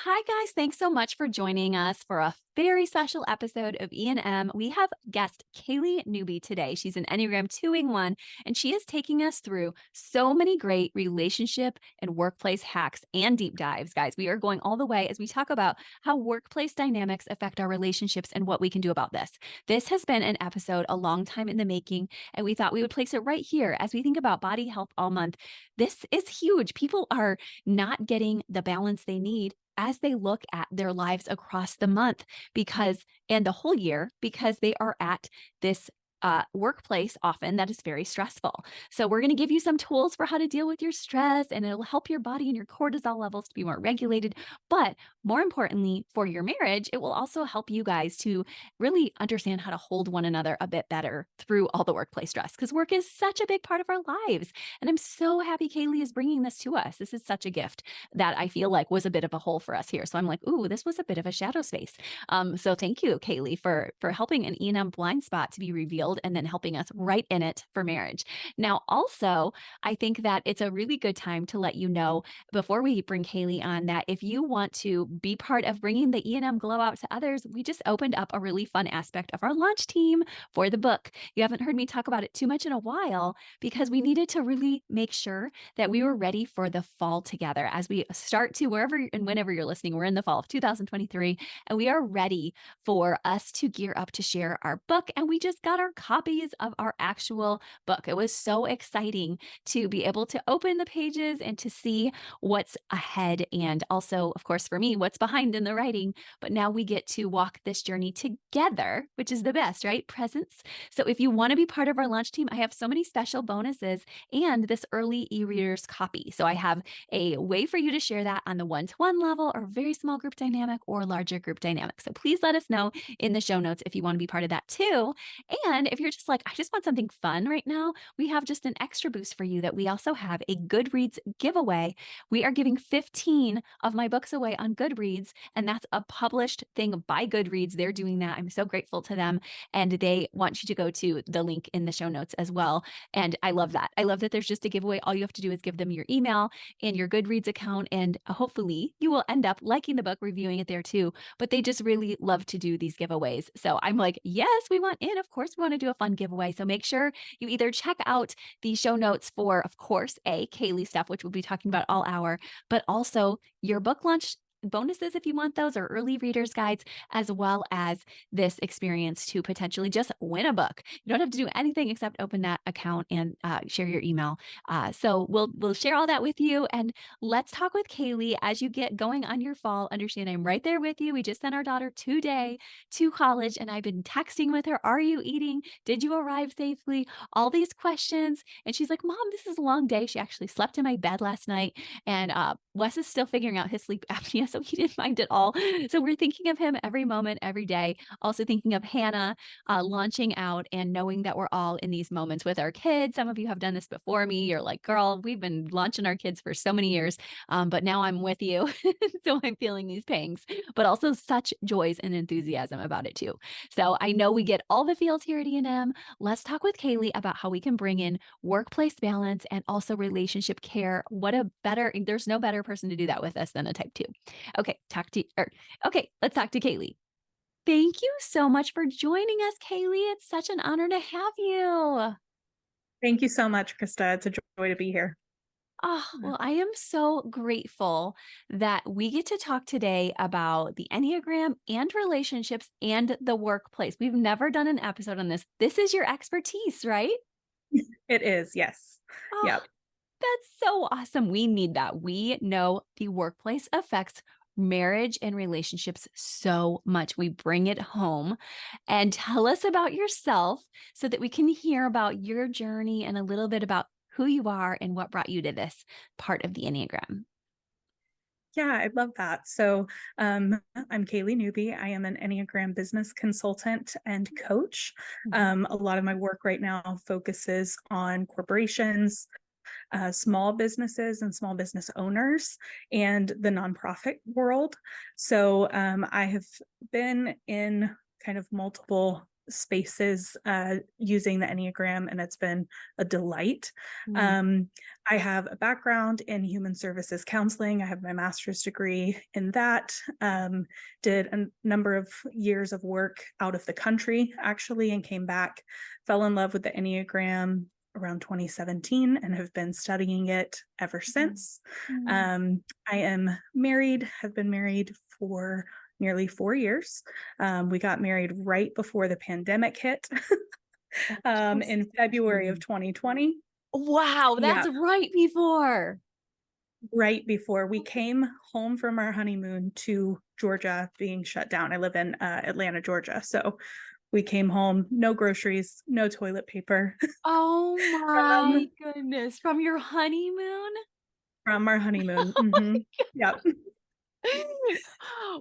Hi, guys. Thanks so much for joining us for a very special episode of E&M. We have guest Kaleigh Newby today. She's an Enneagram 2-in-1, and she is taking us through so many great relationship and workplace hacks and deep dives, guys. We are going all the way as we talk about how workplace dynamics affect our relationships and what we can do about this. This has been an episode a long time in the making, and we thought we would place it right here as we think about body health all month. This is huge. People are not getting the balance they need as they look at their lives across the month and the whole year because they are at this workplace often that is very stressful. So we're going to give you some tools for how to deal with your stress, and it'll help your body and your cortisol levels to be more regulated. But more importantly, for your marriage, it will also help you guys to really understand how to hold one another a bit better through all the workplace stress, because work is such a big part of our lives. And I'm so happy Kaleigh is bringing this to us. This is such a gift that I feel like was a bit of a hole for us here. So I'm like, ooh, this was a bit of a shadow space. So thank you, Kaleigh, for helping an E&M blind spot to be revealed and then helping us right in it for marriage. Now, also, I think that it's a really good time to let you know before we bring Kaleigh on that if you want to be part of bringing the E&M glow out to others, we just opened up a really fun aspect of our launch team for the book. You haven't heard me talk about it too much in a while because we needed to really make sure that we were ready for the fall together as we start to wherever and whenever you're listening. We're in the fall of 2023 and we are ready for us to gear up to share our book. And we just got our copies of our actual book. It was so exciting to be able to open the pages and to see what's ahead. And also, of course, for me, what's behind in the writing. But now we get to walk this journey together, which is the best, right? Presence. So if you want to be part of our launch team, I have so many special bonuses and this early e-readers copy. So I have a way for you to share that on the one-to-one level or very small group dynamic or larger group dynamic. So please let us know in the show notes if you want to be part of that too. And if you're just like, I just want something fun right now, we have just an extra boost for you that we also have a Goodreads giveaway. We are giving 15 of my books away on Goodreads, and that's a published thing by Goodreads. They're doing that. I'm so grateful to them. And they want you to go to the link in the show notes as well. And I love that. I love that there's just a giveaway. All you have to do is give them your email and your Goodreads account, and hopefully you will end up liking the book, reviewing it there too. But they just really love to do these giveaways. So I'm like, yes, we want in. Of course, we want to do a fun giveaway. So make sure you either check out the show notes for, of course, Kaleigh stuff, which we'll be talking about all hour, but also your book launch bonuses if you want those, or early readers guides, as well as this experience to potentially just win a book. You don't have to do anything except open that account and share your email. So we'll share all that with you, and let's talk with Kaleigh as you get going on your fall. Understand I'm right there with you. We just sent our daughter today to college, and I've been texting with her. Are you eating? Did you arrive safely? All these questions. And she's like, Mom, this is a long day. She actually slept in my bed last night, and Wes is still figuring out his sleep apnea, so he didn't mind at all. So we're thinking of him every moment, every day. Also thinking of Hannah launching out and knowing that we're all in these moments with our kids. Some of you have done this before me. You're like, girl, we've been launching our kids for so many years, but now I'm with you. So I'm feeling these pangs, but also such joys and enthusiasm about it too. So I know we get all the feels here at E&M. Let's talk with Kaleigh about how we can bring in workplace balance and also relationship care. There's no better person to do that with us than a type 2. Okay, let's talk to Kaleigh. Thank you so much for joining us, Kaleigh. It's such an honor to have you. Thank you so much, Krista. It's a joy to be here. Oh, well, I am so grateful that we get to talk today about the Enneagram and relationships and the workplace. We've never done an episode on this. This is your expertise, right? It is, yes. Oh, Yep. that's so awesome. We need that. We know the workplace affects marriage and relationships so much. We bring it home. And tell us about yourself so that we can hear about your journey and a little bit about who you are and what brought you to this part of the Enneagram. Yeah, I love that. So I'm Kaleigh Newby. I am an Enneagram business consultant and coach. A lot of my work right now focuses on corporations, small businesses and small business owners, and the nonprofit world. So I have been in kind of multiple spaces using the Enneagram, and it's been a delight. Mm. Um, I have a background in human services counseling. I have my master's degree in that. Did a number of years of work out of the country, actually, and came back, fell in love with the Enneagram around 2017 and have been studying it ever Mm. since. Mm. I am married, have been married for nearly 4 years. We got married right before the pandemic hit Oh, how in February of sweet. 2020. Wow, Yeah, that's right before. right before we came home from our honeymoon to Georgia being shut down. I live in Atlanta, Georgia. So we came home, no groceries, no toilet paper Oh my from, goodness, from your honeymoon? from our honeymoon. Yep.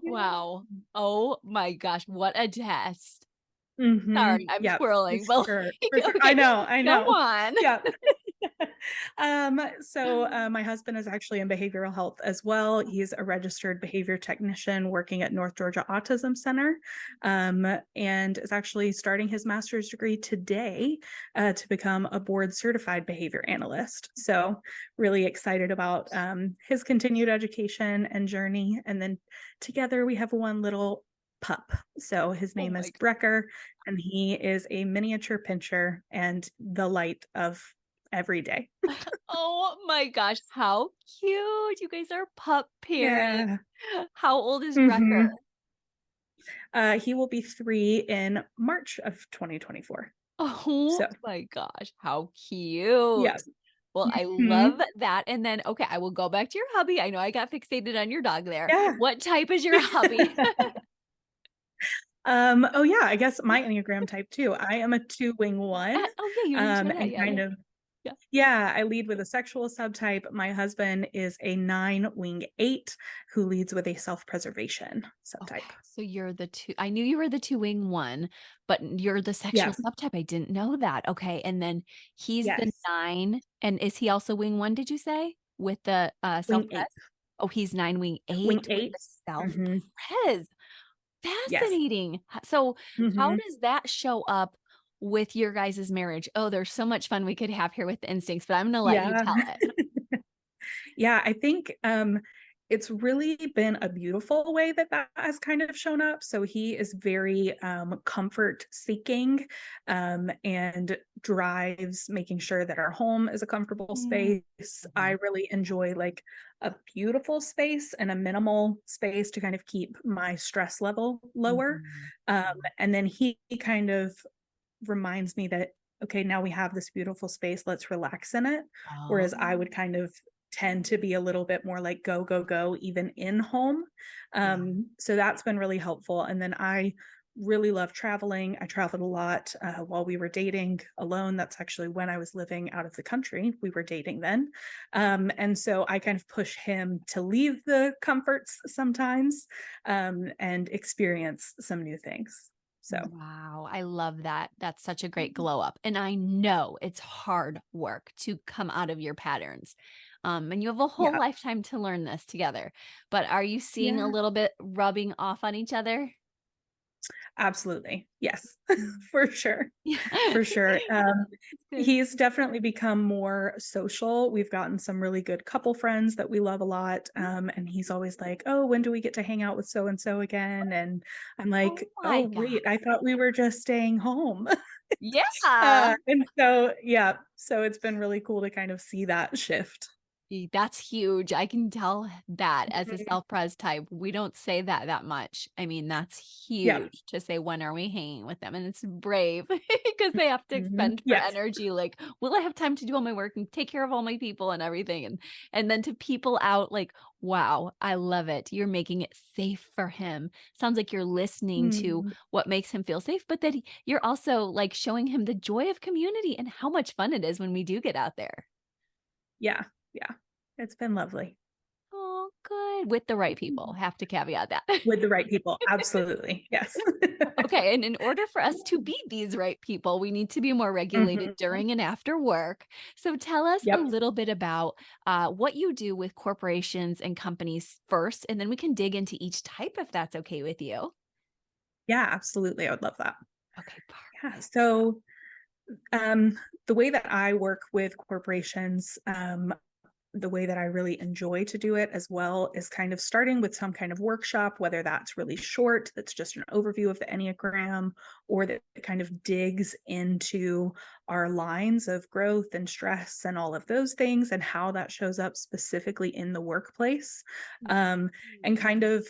Wow. Oh my gosh, what a test. Sorry, I'm Yep, for twirling, but sure, like, for sure. okay, I go know. on. Yep. My husband is actually in behavioral health as well. He's a registered behavior technician working at North Georgia Autism Center, and is actually starting his master's degree today to become a board certified behavior analyst. So, really excited about his continued education and journey. And then together we have one little pup. So his Oh name my is god. Brecker, and he is a miniature pinscher and the light of every day. Oh my gosh, how cute. You guys are pup parents. Yeah. How old is Brecker? Mhm. He will be 3 in March of 2024. Oh So, my gosh, how cute. yeah. Well, I love Mhm. that, and then, okay, I will go back to your hubby. I know I got fixated on your dog there. Yeah. What type is your hubby? Oh, yeah, I guess my Enneagram type too. I am a 2 wing 1, Oh, yeah, you didn't share that and yet. kind of Yeah. yeah, I lead with a sexual subtype. My husband is a 9 wing 8 who leads with a self-preservation Okay, subtype. so you're the 2 I knew you were the 2 wing 1, but you're the Yeah. sexual subtype, I didn't know that. Okay, and then he's the Yes. 9, and is he also wing 1, did you say? With the, Wing 8. self-pres? Oh, he's 9 wing Wing 8 with 8. the Mhm. self-pres. Yes. Fascinating. So, how Mhm. does that show up with your guys' marriage? Oh, there's so much fun we could have here with the instincts, but I'm gonna let you Yeah. tell it. Yeah, I think, it's really been a beautiful way that that has kind of shown up. So he is very, comfort seeking, and drives making sure that our home is a comfortable Mm. space. I Mhm. really enjoy, like, a beautiful space and a minimal space to kind of keep my stress level lower. Mhm. And then he kind of reminds me that, okay, now we have this beautiful space, let's relax in it. Oh. Whereas I would kind of tend to be a little bit more like go, go, go, even in home. Yeah. So that's been really helpful. And then I really love traveling. I traveled a lot while we were dating alone. That's actually when I was living out of the country. We were dating then. And so I kind of push him to leave the comforts sometimes and experience some new things. So, Wow, I love that. That's such a great glow up. And I know it's hard work to come out of your patterns. And you have a whole yeah. lifetime to learn this together. But are you seeing a Yeah, little bit rubbing off on each other? absolutely. Yes, Mm. for sure. Yeah. For sure. It's good. He's definitely become more social. We've gotten some really good couple friends that we love a lot. And he's always like, "Oh, when do we get to hang out with so and so again?" And I'm Oh like, "Oh, my God. wait, I thought we were just staying home." Yeah. And so, yeah, so it's been really cool to kind of see that shift. That's huge. I can tell that as a Mhm. self-pres type, we don't say that that much. I mean, that's Yeah. huge to say, "When are we hanging with them?" And it's brave because they have to Mhm. expend for Yes. energy, like, "Will I have time to do all my work and take care of all my people and everything?" And then to people out, like, "Wow, I love it. You're making it safe for him." Sounds like you're listening to Mhm. what makes him feel safe, but that you're also, like, showing him the joy of community and how much fun it is when we do get out there. Yeah. Yeah. It's been lovely. Oh, good. With the right people, have to caveat that. With the right people, absolutely, yes. Okay, and in order for us to be these right people, we need to be more regulated Mhm. during and after work. So tell us a Yep. little bit about what you do with corporations and companies first, and then we can dig into each type if that's okay with you. Yeah, absolutely, I would love that. Okay, Yeah. perfect. So um, the way that I work with corporations, the way that I really enjoy to do it as well is kind of starting with some kind of workshop, whether that's really short, that's just an overview of the Enneagram, or that kind of digs into our lines of growth and stress and all of those things and how that shows up specifically in the workplace. Um, and Mhm. kind of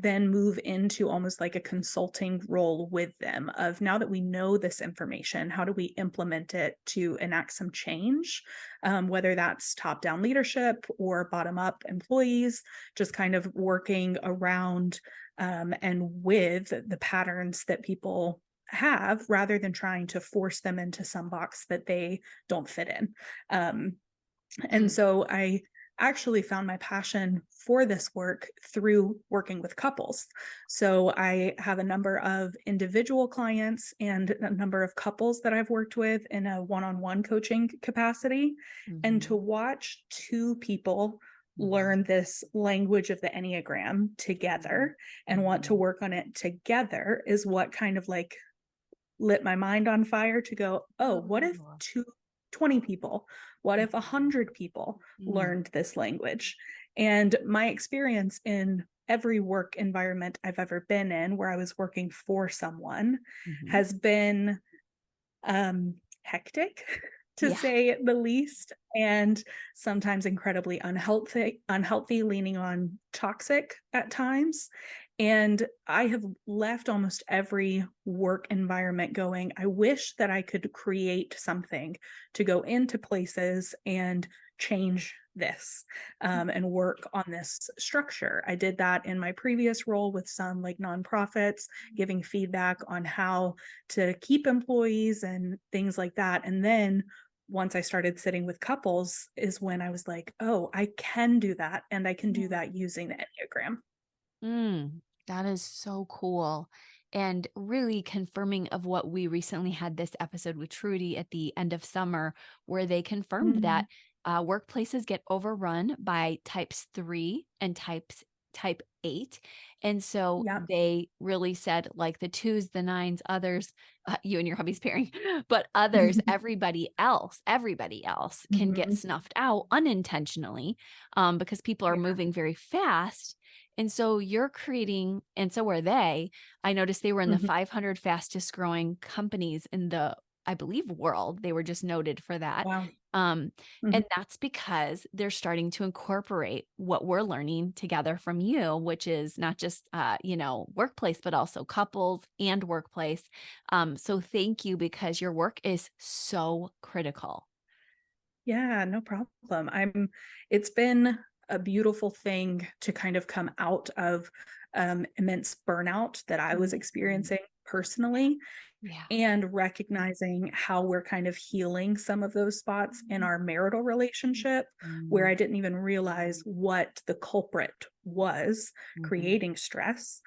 then move into almost like a consulting role with them of now that we know this information, how do we implement it to enact some change, whether that's top down leadership or bottom up employees, just kind of working around and with the patterns that people have rather than trying to force them into some box that they don't fit in. um, and Mm. so I actually found my passion for this work through working with couples. So I have a number of individual clients and a number of couples that I've worked with in a one on one coaching capacity. And to Mhm. watch two people Mhm. learn this language of the Enneagram Mhm. together and want to Mhm. work on it together is what kind of like lit my mind on fire to go, oh, what if Oh. 20 people, what if Mhm. 100 people Mm. learned this language? And my experience in every work environment I've ever been in where I was working for someone Mhm. has been hectic to Yeah. say the least, and sometimes incredibly unhealthy, leaning on toxic at times. And I have left almost every work environment going, I wish that I could create something to go into places and change this, and work on this structure. I did that in my previous role with some like nonprofits, giving feedback on how to keep employees and things like that. And then once I started sitting with couples is when I was like, oh, I can do that. And I can do that using the Enneagram. Mm, that is so cool. And really confirming of what we recently had this episode with Trudy at the end of summer, where they confirmed Mm, that workplaces get overrun by types 3 and type 8. And so yeah. they really said like the twos, the nines, others, you and your hubby's pairing, but others, everybody else can get Mhm, snuffed out unintentionally because people are yeah. moving very fast, and so you're creating, and so are they. I noticed they were in the Mhm. 500 fastest growing companies in the, I believe, world. They were just noted for that. Wow. Um, Mhm. and that's because they're starting to incorporate what we're learning together from you, which is not just, workplace, but also couples and workplace. So thank you because your work is so critical. Yeah, no problem. It's been a beautiful thing to kind of come out of immense burnout that I was Mhm. experiencing personally, Yeah. and recognizing how we're kind of healing some of those spots in our marital relationship where Mhm. I didn't even realize what the culprit was Mhm. creating stress.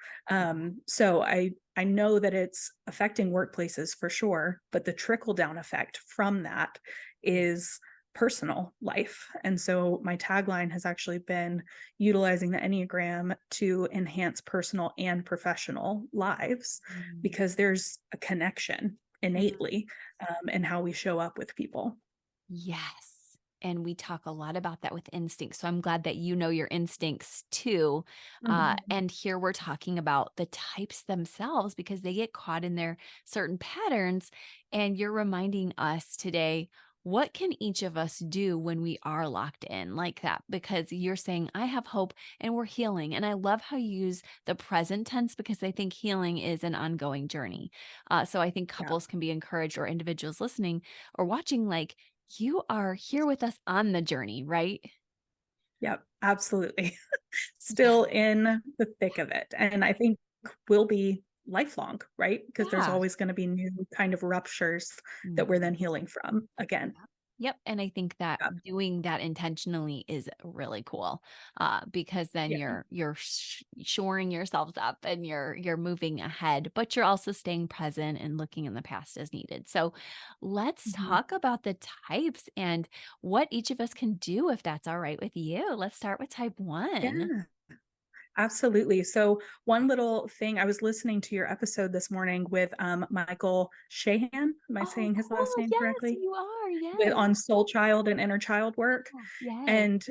So I know that it's affecting workplaces for sure, but the trickle down effect from that Yeah. is personal life. And so my tagline has actually been utilizing the Enneagram to enhance personal and professional lives, Mhm. because there's a connection Mhm. innately in how we show up with people. Yes. And we talk a lot about that with instincts. So I'm glad that you know your instincts too. Mhm. And here we're talking about the types themselves because they get caught in their certain patterns. And you're reminding us today, what can each of us do when we are locked in like that? Because you're saying, I have hope and we're healing. And I love how you use the present tense because I think healing is an ongoing journey. So I think Yeah. couples can be encouraged, or individuals listening or watching, like, you are here with us on the journey, right? Yep. Absolutely. Yeah. Still in the thick of it. And I think will be lifelong, right? Because there's Yeah. always going to be new kind of ruptures that we're then Mhm. healing from again. Yep, and I think that Yeah. doing that intentionally is really cool, because then Yeah. you're shoring yourselves up and you're moving ahead, but you're also staying present and looking in the past as needed. So, let's Mhm. talk about the types and what each of us can do if that's all right with you. Let's start with type 1. Yeah. Absolutely. So one little thing, I was listening to your episode this morning with Michael Shahan. Am I Oh, saying his last cool. name Yes, correctly? you are. With Yes. on soul child and inner child work. Oh, yes. And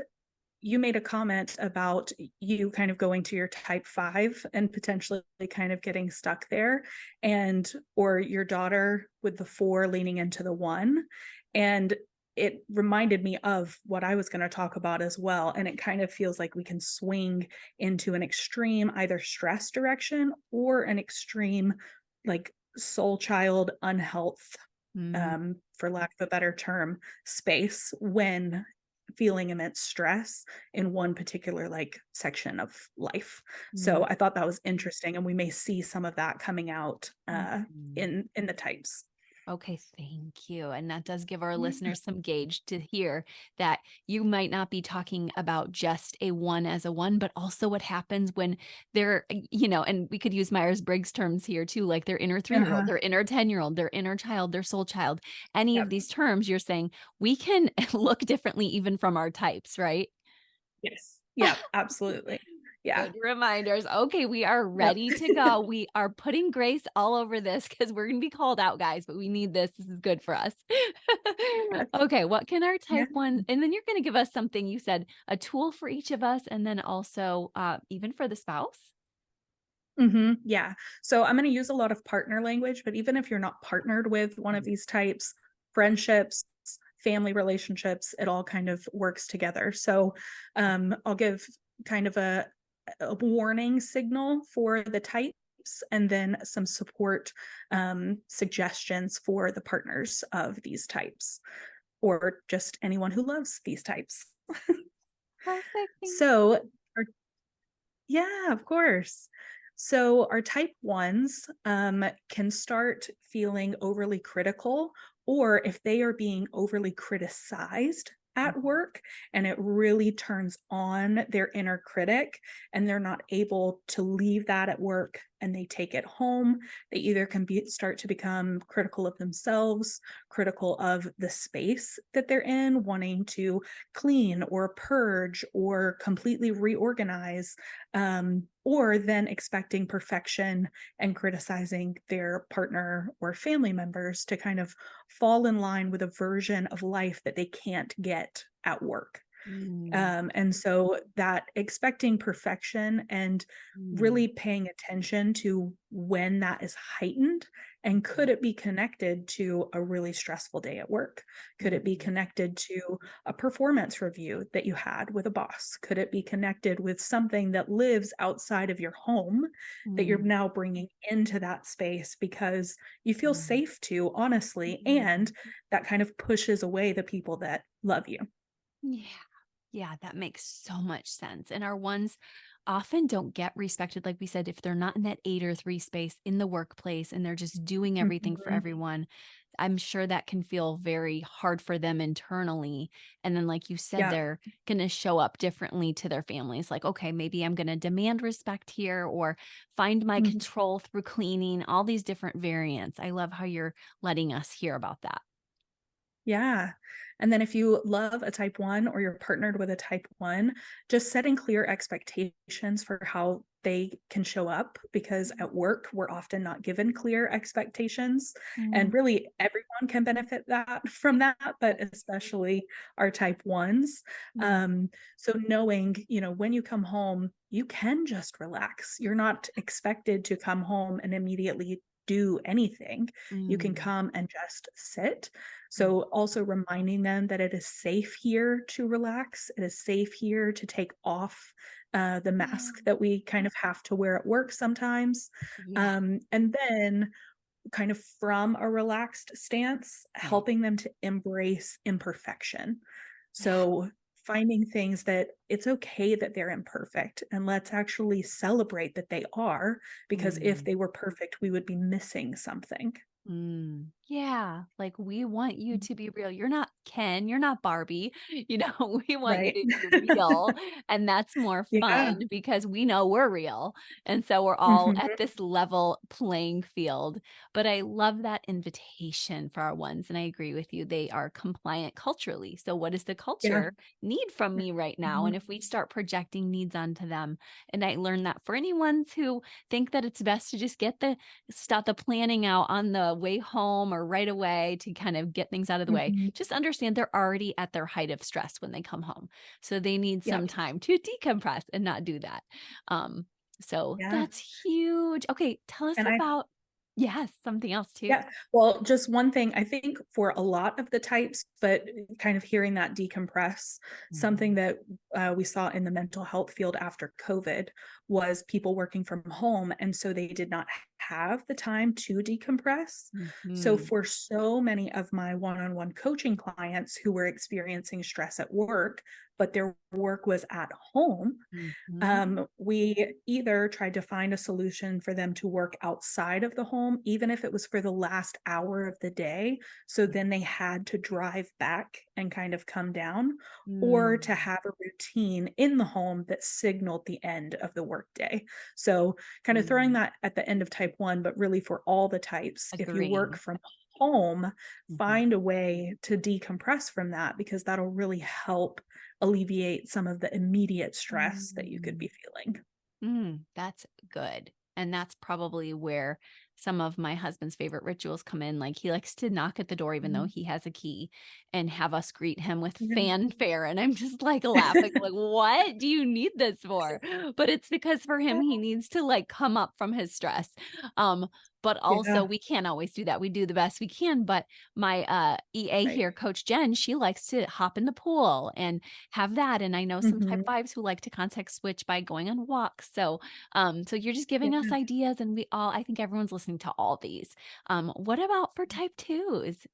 you made a comment about you kind of going to your type 5 and potentially kind of getting stuck there, and or your daughter with the 4 leaning into the 1. And it reminded me of what I was going to talk about as well. And it kind of feels like we can swing into an extreme, either stress direction or an extreme, like soul child unhealth, Mm, for lack of a better term, space when feeling immense stress in one particular like section of life. mm, So I thought that was interesting, and we may see some of that coming out mhm. in the types. Okay, thank you. And that does give our Yeah. listeners some gauge to hear that you might not be talking about just a one as a one, but also what happens when they're, and we could use Myers-Briggs terms here too, like their inner 3-year-old, Uh-huh. their inner 10-year-old, their inner child, their soul child. Any of Yep. these terms, you're saying we can look differently even from our types, right? Yes. Yep. Absolutely. Yeah. Good reminders. Okay, we are Yep. ready to go. We are putting grace all over this because we're going to be called out, guys, but we need this. This is good for us. Yes. Okay, what can our Yeah. type one? And then you're going to give us something you said, a tool for each of us, and then also even for the spouse. Yeah. So I'm going to use a lot of partner language, but even if you're not partnered with one of these types, friendships, family relationships, it all kind of works together. So I'll give kind of a warning signal for the types, and then some support suggestions for the partners of these types, or just anyone who loves these types. Perfect. Thank So yeah, of course. So our type ones can start feeling overly critical, or if they are being overly criticized you. at work and it really turns on their inner critic, and they're not able to leave that at work and they take it home, they either can start to become critical of themselves, critical of the space that they're in, wanting to clean or purge or completely reorganize, or then expecting perfection and criticizing their partner or family members to kind of fall in line with a version of life that they can't get at work. Mm, And so that expecting perfection and mm, really paying attention to when that is heightened, and could it be connected to a really stressful day at work? Could it be mm, connected to a performance review that you had with a boss? Could it be connected with something that lives outside of your home that you're mm, now bringing into that space because you feel mm, safe to, honestly, mm. and that kind of pushes away the people that love you? Yeah. Yeah, that makes so much sense. And our ones often don't get respected, like we said, if they're not in that 8 or 3 space in the workplace and they're just doing everything for Mhm. everyone. I'm sure that can feel very hard for them internally. And then, like you said, Yeah. they're going to show up differently to their families. Like, okay, maybe I'm going to demand respect here or find my Mm. control through cleaning, all these different variants. I love how you're letting us hear about that. Yeah. And then if you love a type 1 or you're partnered with a type 1, just setting clear expectations for how they can show up, because at work we're often not given clear expectations, and Mm, really everyone can benefit that from that, but especially our type 1s. mm, Um so knowing, when you come home, you can just relax. You're not expected to come home and immediately do anything. You can mm, come and just sit. mm, So also reminding them that it is safe here to relax. It is safe here to take off the yeah. mask that we kind of have to wear at work sometimes. Yeah. And then kind of from a relaxed stance, Right. helping them to embrace imperfection. Yeah. So finding things that it's okay that they're imperfect, and let's actually celebrate that they are, because if Mm. they were perfect, we would be missing something. Mm. Yeah, like, we want you to be real. You're not Ken, you're not Barbie, we want you Right. to be real, and that's more Yeah. fun because we know we're real, and so we're all Mhm. at this level playing field, but I love that invitation for our ones, and I agree with you, they are compliant culturally, so what does the Yeah. culture need from me right now? Mhm. And if we start projecting needs onto them, and I learned that for any ones who think that it's best to just get the start the planning out on the way home or right away to kind of get things out of the way. Mhm. Just understand they're already at their height of stress when they come home. So they need some Yep. time to decompress and not do that. Um, so Yeah. that's huge. Okay, tell us And I about yes, something else too. Yeah. Well, just one thing, I think for a lot of the types, but kind of hearing that decompress, something Mhm. that we saw in the mental health field after COVID was people working from home. And so they did not have the time to decompress. So, Mhm. for so many of my one on one coaching clients who were experiencing stress at work, but their work was at home, Mhm. we either tried to find a solution for them to work outside of the home, even if it was for the last hour of the day. So then they had to drive back and kind of come down, or to Mm. have a routine in the home that signaled the end of the workday. So, kind of throwing Mm. that at the end of type one, but really for all the types, if you work Agreeing. from home, Mhm. find a way to decompress from that because that'll really help alleviate some of the immediate stress that you could Mm. be feeling. That's good. And that's probably where some of my husband's favorite rituals come in. Like he likes to knock at the door, even though Mhm. he has a key, and have us greet him with Yeah. fanfare. And I'm just like laughing, like, what do you need this for? But it's because for him, he needs to like come up from his stress. Um, but also Yeah, we can't always do that. We do the best we can. But my EA right. here, Coach Jen, she likes to hop in the pool and have that, and I know some type Mhm. 5s who like to context switch by going on walks, so you're just Yeah. giving us ideas, and I think everyone's listening to all these. What about for type 2s?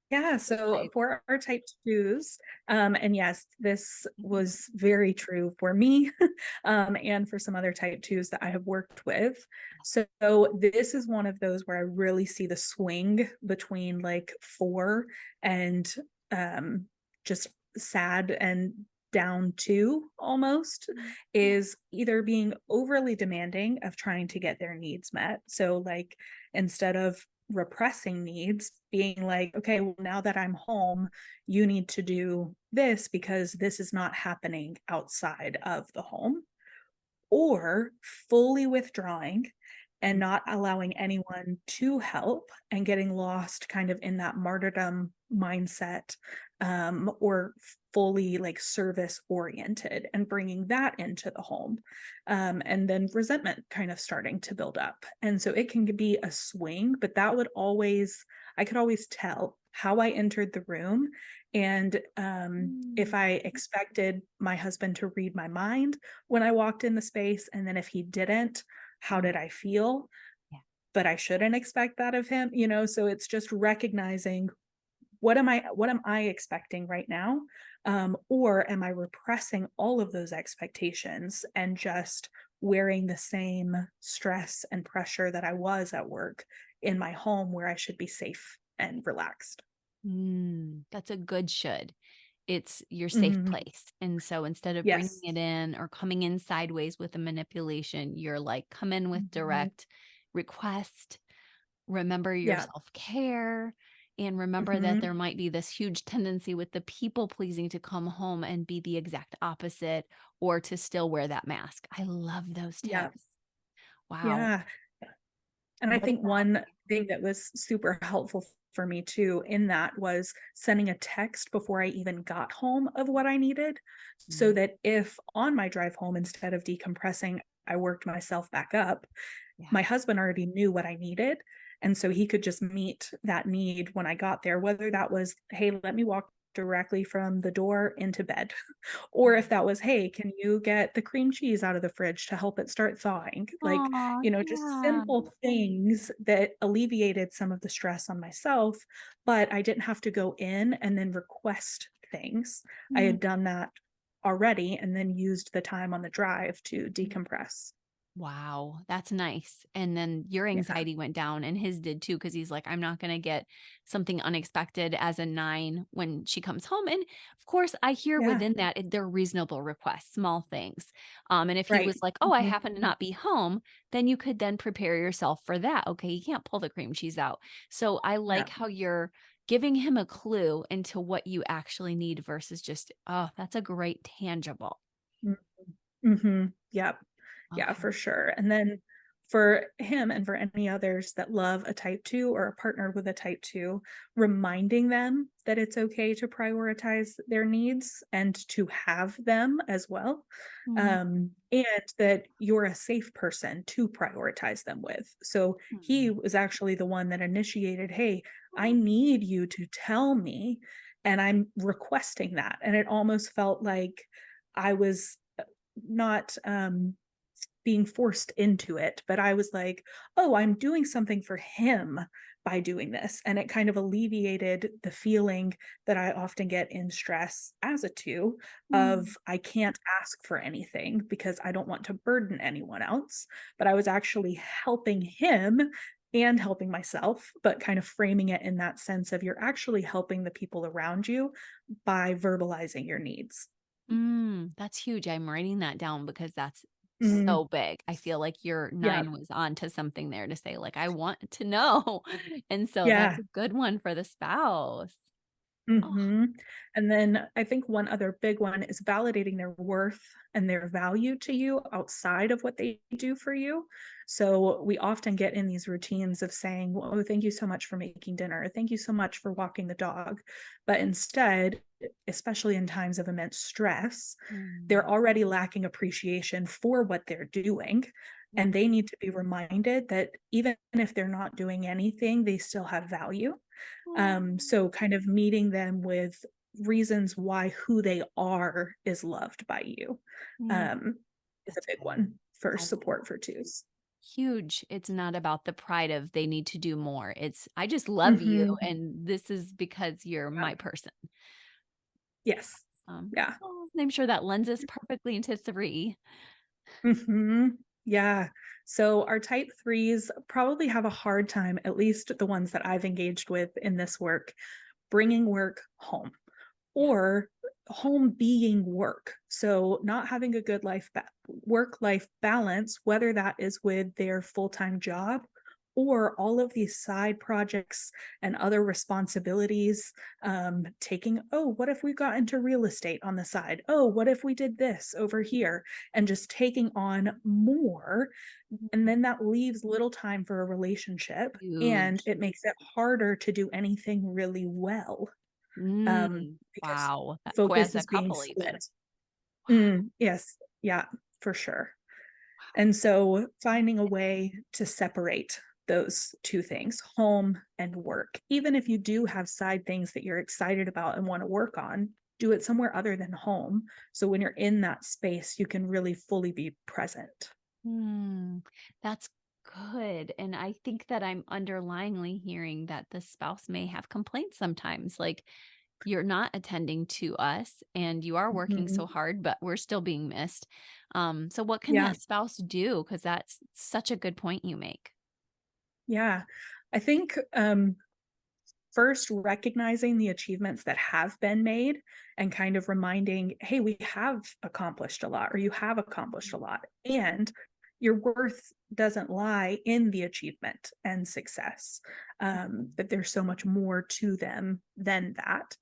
Yeah, Which so type? for our type 2s, and yes, this Mhm. was very true for me, and for some other type 2s that I have worked with. So this is one of those where I really see the swing between like 4 and um, just sad and down 2 almost, Mm, yeah. is either being overly demanding of trying to get their needs met. So like instead of repressing needs, being like, okay, well, now that I'm home, you need to do this because this is not happening outside of the home, or fully withdrawing and Mm, not allowing anyone to help and getting lost kind of in that martyrdom mindset, or fully like service oriented and bringing that into the home, and then resentment kind of starting to build up. And so it can be a swing, but that would always, I could always tell how I entered the room, and if mm, I expected my husband to read my mind when I walked in the space, and then if he didn't, how mm, did I feel? yeah. But I shouldn't expect that of him, so it's just recognizing what am I expecting right now? Or am I repressing all of those expectations and just wearing the same stress and pressure that I was at work in my home where I should be safe and relaxed? That's a good should. It's your safe Mhm. place, and so instead of bringing Yes. it in or coming in sideways with a manipulation, you're like, come in with Mhm. direct request. Remember your Yeah. self-care, and remember that Mhm. there might be this huge tendency with the people pleasing to come home and be the exact opposite or to still wear that mask. I love those Yeah. tips. Wow. Yeah. And I What think about one thing that was super helpful for me too in that was sending a text before I even got home of what I needed. So mm, that if on my drive home, instead of decompressing, I worked myself back up, yeah. my husband already knew what I needed. And so he could just meet that need when I got there, whether that was, hey, let me walk directly from the door into bed, or if that was, hey, can you get the cream cheese out of the fridge to help it start thawing? Like, Oh, just yeah. simple things that alleviated some of the stress on myself, but I didn't have to go in and then request things. I Mm. had done that already and then used the time on the drive to decompress. Wow, that's nice. And then your Yeah. anxiety went down and his did too, because he's like, I'm not going to get something unexpected as a 9 when she comes home. And of course, I hear Yeah. within that they're reasonable requests, small things. And if he Right. was like, oh, I Mhm. happen to not be home, then you could then prepare yourself for that. Okay, you can't pull the cream cheese out. So I Yeah. like how you're giving him a clue into what you actually need versus just, oh, that's a great tangible. Mhm. Mhm. Yep. Yeah, Okay. for sure. And then for him and for any others that love a type 2 or a partner with a type 2, reminding them that it's okay to prioritize their needs and to have them as well. Mm, And that you're a safe person to prioritize them with. So he mm, was actually the one that initiated, hey, I mm, need you to tell me. And I'm requesting that. And it almost felt like I was not being forced into it, but I was like, "Oh, I'm doing something for him by doing this." And it kind of alleviated the feeling that I often get in stress as a 2 mm. of I can't ask for anything because I don't want to burden anyone else, but I was actually helping him and helping myself, but kind of framing it in that sense of you're actually helping the people around you by verbalizing your needs. That's huge. I'm writing that down because that's Mhm. so big. I feel like your Yeah. 9 was on to something there to say, like, I want to know. And so that's Yeah. a good one for the spouse. Oh, Mhm. And then I think one other big one is validating their worth and their value to you outside of what they do for you. So we often get in these routines of saying, well, "Oh, thank you so much for making dinner. Thank you so much for walking the dog." But instead, especially in times of immense stress, they're mm, already lacking appreciation for what they're doing. yeah. And they need to be reminded that even if they're not doing anything, they still have value. Oh, So kind of meeting them with reasons why who they are is loved by you, mm, um, is a that's big good. one for That's support for twos. huge. It's not about the pride of they need to do more. It's I just love you Mhm. and this is because you're Yeah. my person. Yes. Yeah. Oh, and I'm sure that lends us perfectly into 3. Mhm. Yeah. So our type 3s probably have a hard time, at least the ones that I've engaged with in this work, bringing work home. Yeah. Or home being work. So not having a good work life balance, whether that is with their full-time job or all of these side projects and other responsibilities, taking, oh, what if we got into real estate on the side? Oh, what if we did this over here? And just taking on more. And Mhm. then that leaves little time for a relationship and Huge. it makes it harder to do anything really well, because Wow. That focus as a is being couple even. split. Wow. Yes. Yeah, for sure. And so finding a way to separate those 2 things, home and work. Even if you do have side things that you're excited about and want to work on, do it somewhere other than home. So when you're in that space, you can really fully be present. Hmm, that's good, and I think that I'm underlyingly hearing that the spouse may have complaints sometimes, like, "You're not attending to us, and you are working Mhm. so hard, but we're still being missed." So what can Yeah. that spouse do? Because that's such a good point you make. Yeah. I think first recognizing the achievements that have been made and kind of reminding, hey, we have accomplished a lot, or you have accomplished a Mhm. lot. And your worth doesn't lie in the achievement and success, that there's so much more to them than that.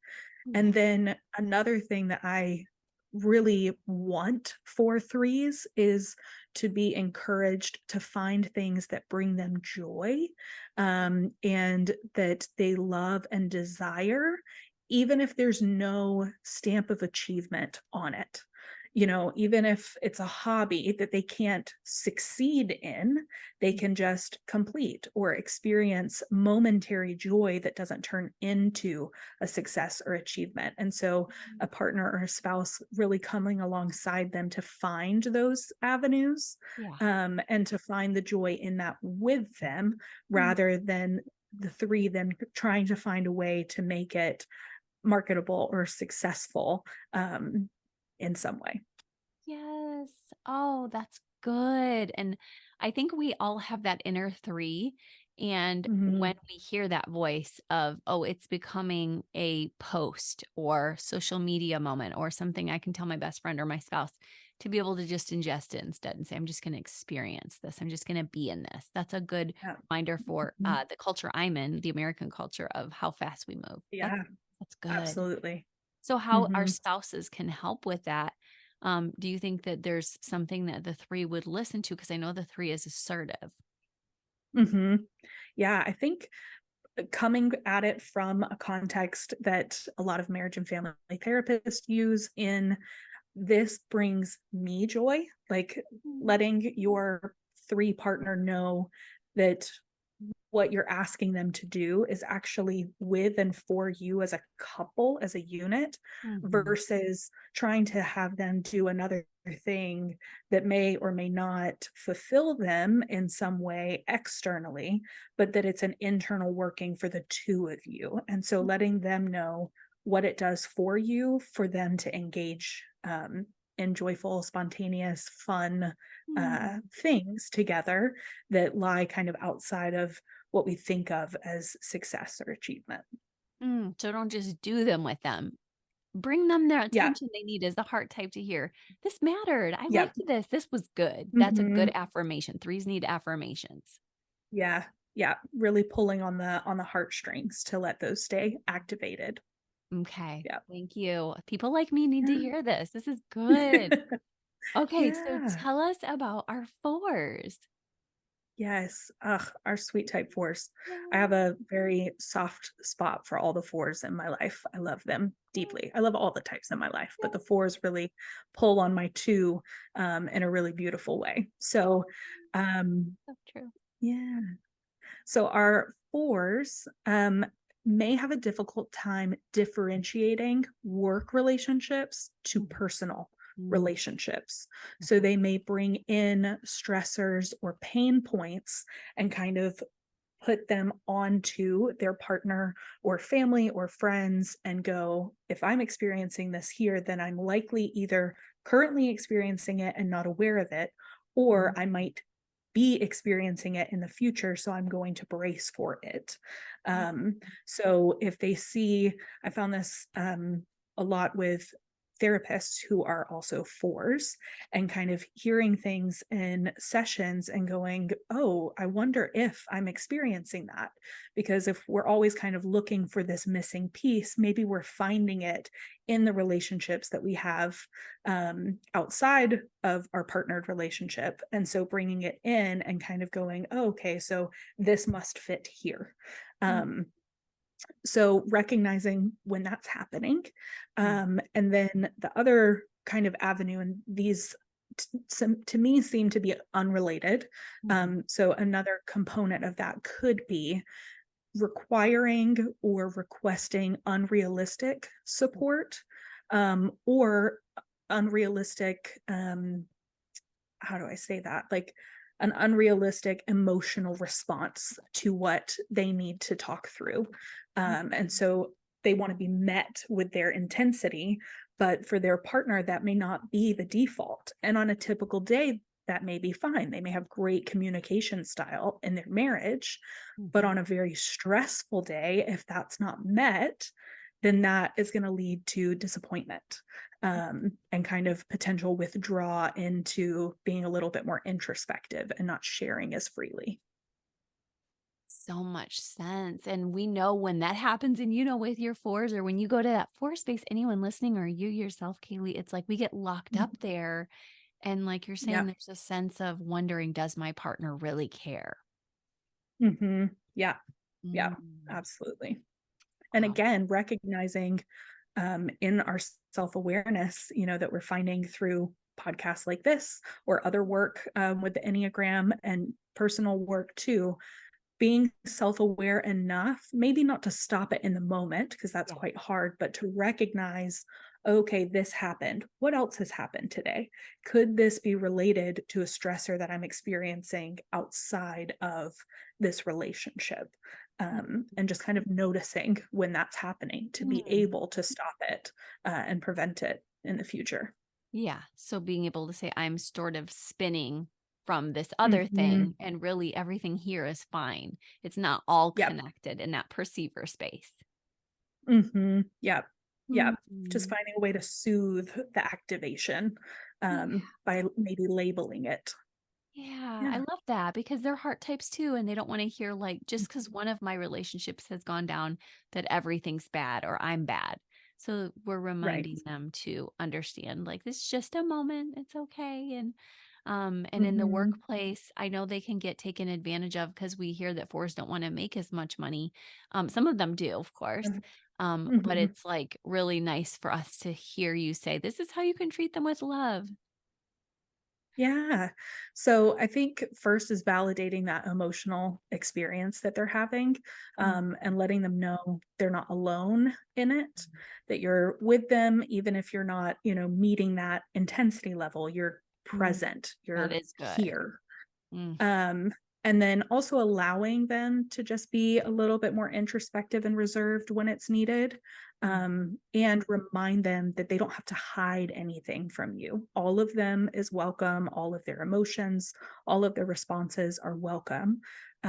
Yeah. And then another thing that I really want for threes is to be encouraged to find things that bring them joy, and that they love and desire, even if there's no stamp of achievement on it. Even if it's a hobby that they can't succeed in, they Mm, can just complete or experience momentary joy that doesn't turn into a success or achievement. And so a partner or a spouse really coming alongside them to find those avenues, yeah. and to find the joy in that with them Mm. rather than the three then trying to find a way to make it marketable or successful, in some way. Yes. Oh, that's good. And I think we all have that inner three. And Mhm. when we hear that voice of, oh, it's becoming a post or social media moment or something I can tell my best friend or my spouse, to be able to just ingest it instead and say, I'm just going to experience this. I'm just going to be in this. That's a good Yeah. reminder for Mhm. the culture I'm in, the American culture of how fast we move. Yeah, That's good. absolutely. So how our Mhm. spouses can help with that. Do you think that there's something that the three would listen to? Because I know the three is assertive. Mhm. Yeah, I think coming at it from a context that a lot of marriage and family therapists use in this brings me joy, like Mm, letting your three partner know that what you're asking them to do is actually with and for you as a couple, as a unit, mhm, versus trying to have them do another thing that may or may not fulfill them in some way externally, but that it's an internal working for the two of you. And so letting them know what it does for you, for them to engage in joyful, spontaneous, fun mm, things together that lie kind of outside of what we think of as success or achievement. So don't just do them with them. Bring them their Yeah. attention they need as the heart type to hear. This mattered. I Yep. liked this. This was good. That's a good Mhm. affirmation. Threes need affirmations. Yeah. Yeah. Really pulling on the heartstrings to let those stay activated. Okay. Yeah. Thank you. People like me need to Yeah. hear this. This is good. Okay. So Yeah. tell us about our fours. Yes. Ugh, our sweet type fours. I Yeah. have a very soft spot for all the fours in my life. I love them deeply. I love all the types in my life, but the fours really pull on my two in a really beautiful way. So, um, So true. yeah. So our fours may have a difficult time differentiating work relationships to Mhm. personal Mm, relationships. So okay. they may bring in stressors or pain points and kind of put them onto their partner or family or friends and go, if I'm experiencing this here, then I'm likely either currently experiencing it and not aware of it, or Mm, I might be experiencing it in the future. So I'm going to brace for it. mm, So if they see, I found this a lot with therapists who are also fours and kind of hearing things in sessions and going, oh, I wonder if I'm experiencing that. Because if we're always kind of looking for this missing piece, maybe we're finding it in the relationships that we have outside of our partnered relationship. And so bringing it in and kind of going, oh, okay, so this must fit here. mm, So recognizing when that's happening. mm, And then the other kind of avenue, and these some to me seem to be unrelated. mhm, So another component of that could be requiring or requesting unrealistic support, or unrealistic, how do I say that? Like an unrealistic emotional response to what they need to talk through. And mhm, so they want to be met with their intensity, but for their partner, that may not be the default. And on a typical day, that may be fine. They may have great communication style in their marriage, but mhm. on a very stressful day, if that's not met, then that is going to lead to disappointment, and kind of potential withdraw into being a little bit more introspective and not sharing as freely. So much sense. And we know when that happens, and with your fours or when you go to that four space, anyone listening or you yourself, Kaylee, it's like we get locked up Mhm. there. And like you're saying, Yeah. there's a sense of wondering, does my partner really care? Yeah. Yeah. Mm, Absolutely. And wow. again, recognizing in our self awareness, that we're finding through podcasts like this or other work with the Enneagram and personal work too, being self-aware enough, maybe not to stop it in the moment, because that's Yeah. quite hard, but to recognize, okay, this happened. What else has happened today? Could this be related to a stressor that I'm experiencing outside of this relationship? And just kind of noticing when that's happening to be Mm. able to stop it and prevent it in the future. Yeah. So being able to say, I'm sort of spinning from this other Mhm. thing. And really everything here is fine. It's not all Yep. connected in that perceiver space. Mhm. Yep. Yep. Just Mhm. finding a way to soothe the activation, by maybe labeling it. Yeah, I Yeah. love that because they're heart types too, and they don't want to hear like just because Mhm. one of my relationships has gone down that everything's bad or I'm bad. So we're Right. reminding them to understand like this is just a moment, it's okay. And in the Mhm. workplace, I know they can get taken advantage of because we hear that fours don't want to make as much money. Some of them do, of course. Mhm. But Mhm. it's like really nice for us to hear you say, this is how you can treat them with love. Yeah. So I think first is validating that emotional experience that they're having, Mm, and letting them know they're not alone in it, that you're with them, even if you're not, meeting that intensity level, you're mm, present, that you're is good. here. Mm, Um, and then also allowing them to just be a little bit more introspective and reserved when it's needed. mm, And remind them that they don't have to hide anything from you. All of them is welcome, all of their emotions, all of their responses are welcome.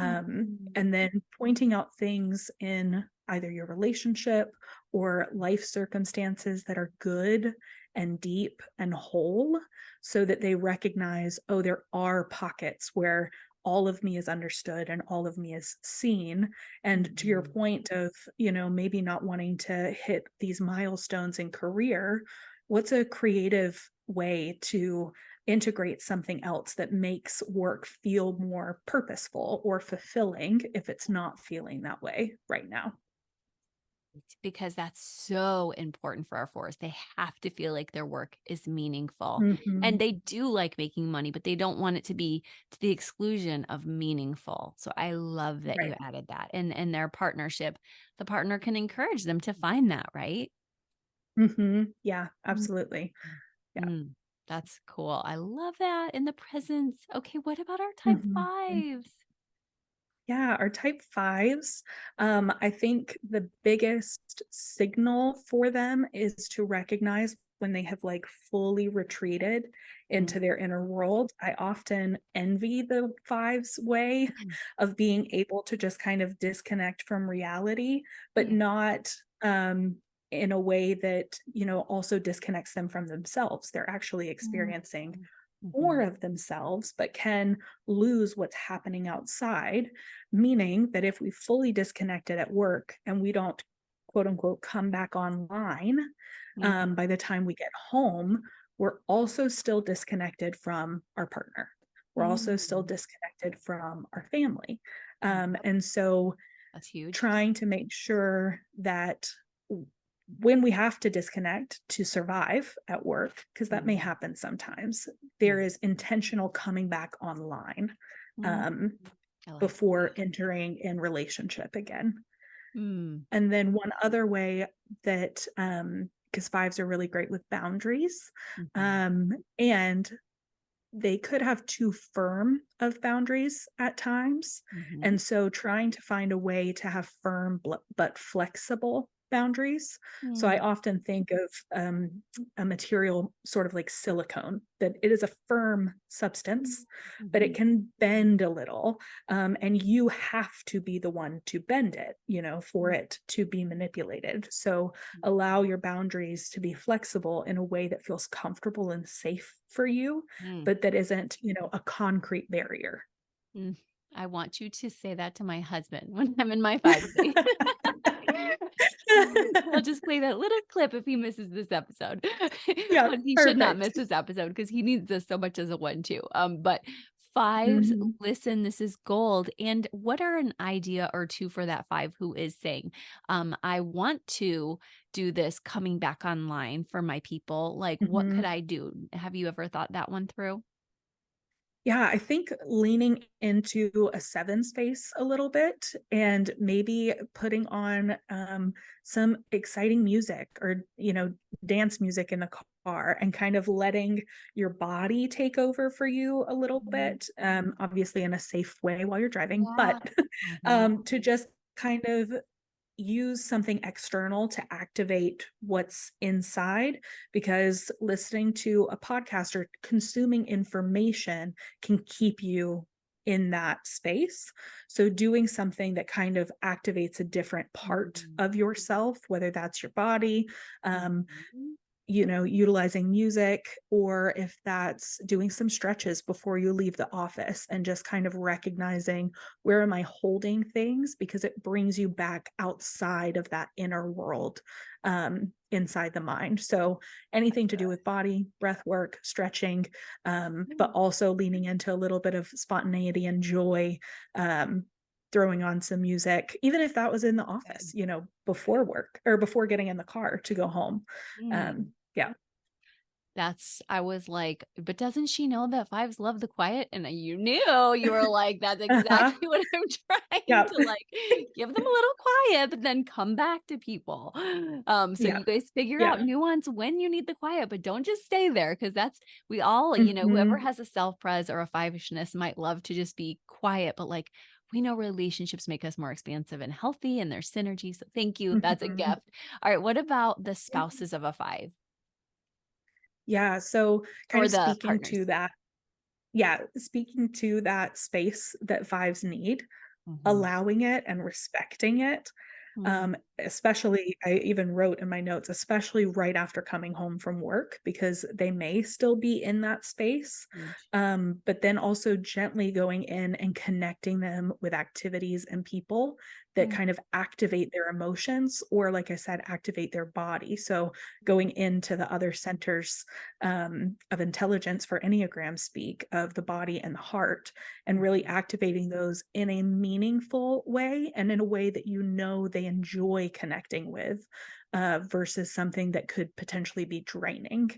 mhm, And then pointing out things in either your relationship or life circumstances that are good and deep and whole, so that they recognize, oh, there are pockets where all of me is understood and all of me is seen. And to your mhm, point of, maybe not wanting to hit these milestones in career, what's a creative way to integrate something else that makes work feel more purposeful or fulfilling if it's not feeling that way right now? because that's so important for our fours. They have to feel like their work is meaningful. And Mhm. they do like making money, but they don't want it to be to the exclusion of meaningful. So I love that you Right. added that. And in their partnership, the partner can encourage them to find that, right? Yeah, Mm. absolutely. Yeah. Mm, that's cool. I love that in the presence. Okay, what about our type Mhm. fives? Yeah, our type fives, I think the biggest signal for them is to recognize when they have like fully retreated Mm, into their inner world. I often envy the fives way mm, of being able to just kind of disconnect from reality, but yeah. not in a way that, also disconnects them from themselves. They're actually Mm, experiencing more mhm, of themselves, but can lose what's happening outside. Meaning that if we fully disconnected at work and we don't, quote unquote, come back online, mm, by the time we get home, we're also still disconnected from our partner. We're also still mm, disconnected from our family. yep, And so that's huge. trying to make sure that when we have to disconnect to survive at work, because that may Mm, happen sometimes, mm, there is intentional coming back online, mm. um, I like before entering in relationship again. mm, And then one other way that, because fives are really great with boundaries, mhm, and they could have too firm of boundaries at times. mhm, And so trying to find a way to have firm but flexible boundaries. So I mm, often think of a material sort of like silicone, that it is a firm mm, substance, but it mhm, can bend a little. And you have to be the one to bend it, for mm, it to be manipulated. So allow your boundaries to be flexible in a way that feels comfortable and safe for you, mm, but that isn't, a concrete barrier. mm. I want you to say that to my husband when I'm in my 5 days. I'll just play that little clip if he misses this episode. Yeah, But he should not perfect. miss this episode because he needs this so much as a 1 too. But 5s, Mhm, listen, this is gold. And what are an idea or 2 for that 5 who is saying, I want to do this coming back online for my people. Like, what could mhm. I do? Have you ever thought that one through? Yeah, I think leaning into a 7 space a little bit and maybe putting on, some exciting music or, dance music in the car and kind of letting your body take over for you a little Mhm. bit, obviously in a safe way while you're driving, Yeah. but, Mhm. to just kind of use something external to activate what's inside, because listening to a podcast or consuming information can keep you in that space. So doing something that kind of activates a different part Mhm. of yourself, whether that's your body, um, Mhm. utilizing music, or if that's doing some stretches before you leave the office and just kind of recognizing, where am I holding things? Because it brings you back outside of that inner world, inside the mind. So anything to do with body, breath work, stretching, but also leaning into a little bit of spontaneity and joy, um, throwing on some music, even if that was in the office, before work or before getting in the car to go home. Mm. Yeah. I was like, but doesn't she know that fives love the quiet? And you knew, you were like, that's Uh-huh. exactly what I'm trying Yep. to like give them a little quiet, but then come back to people. So Yeah. you guys figure Yeah. out nuance when you need the quiet, but don't just stay there because that's we all, whoever Mhm. has a self-pres or a five-ishness might love to just be quiet, but like we know relationships make us more expansive and healthy and there's synergy. So thank you. That's a Mhm. gift. All right. What about the Yeah. spouses of a five Yeah, so kind or of the partners? speaking to that space that fives need, Mhm. allowing it and respecting it. Mm, Especially, I even wrote in my notes, especially right after coming home from work, because they may still be in that space. huge. But then also gently going in and connecting them with activities and people that Mm, kind of activate their emotions, or, like I said, activate their body. So going into the other centers, of intelligence for Enneagram speak, of the body and the heart, and really mhm, activating those in a meaningful way and in a way that they enjoy connecting with, versus something that could potentially be draining.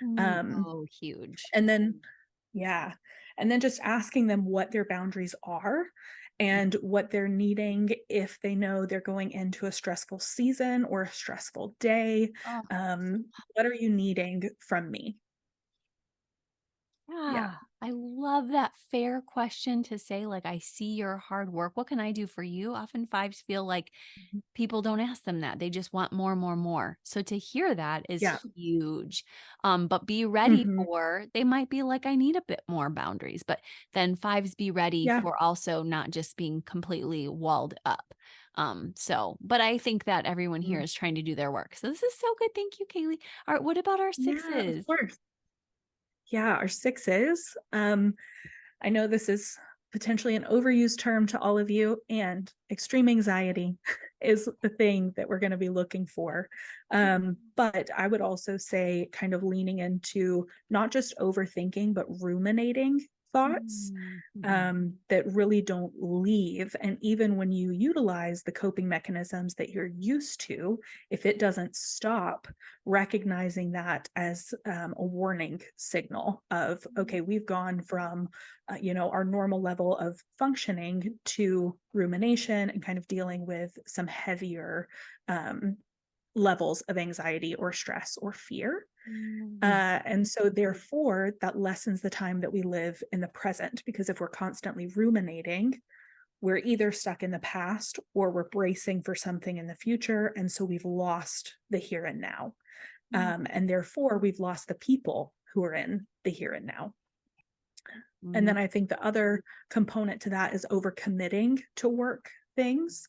mm. Um, Oh, huge. and then, yeah, and then just asking them what their boundaries are Mm. and what they're needing if they know they're going into a stressful season or a stressful day. Oh, What are you needing from me? Yeah. yeah. I love that fair question to say, like, I see your hard work. What can I do for you? Often fives feel like Mhm. people don't ask them that. They just want more, more, more. So to hear that is Yeah. huge. But be ready Mhm. for, they might be like, I need a bit more boundaries, but then fives be ready Yeah. for also not just being completely walled up. But I think that everyone here Mm. is trying to do their work. So this is so good. Thank you, Kaylee. All right. What about our Yeah, of sixes? course. Yeah, our sixes. I know this is potentially an overused term to all of you, and extreme anxiety is the thing that we're going to be looking for. But I would also say, kind of leaning into not just overthinking, but ruminating thoughts, Mm, mhm. that really don't leave. And even when you utilize the coping mechanisms that you're used to, if it doesn't stop, recognizing that as, a warning signal of, okay, we've gone from, our normal level of functioning to rumination and kind of dealing with some heavier, um, levels of anxiety or stress or fear. Mm, And so, therefore, that lessens the time that we live in the present, because if we're constantly ruminating, we're either stuck in the past or we're bracing for something in the future. And so we've lost the here and now. mm, And therefore, we've lost the people who are in the here and now. And mm, then I think the other component to that is overcommitting to work things,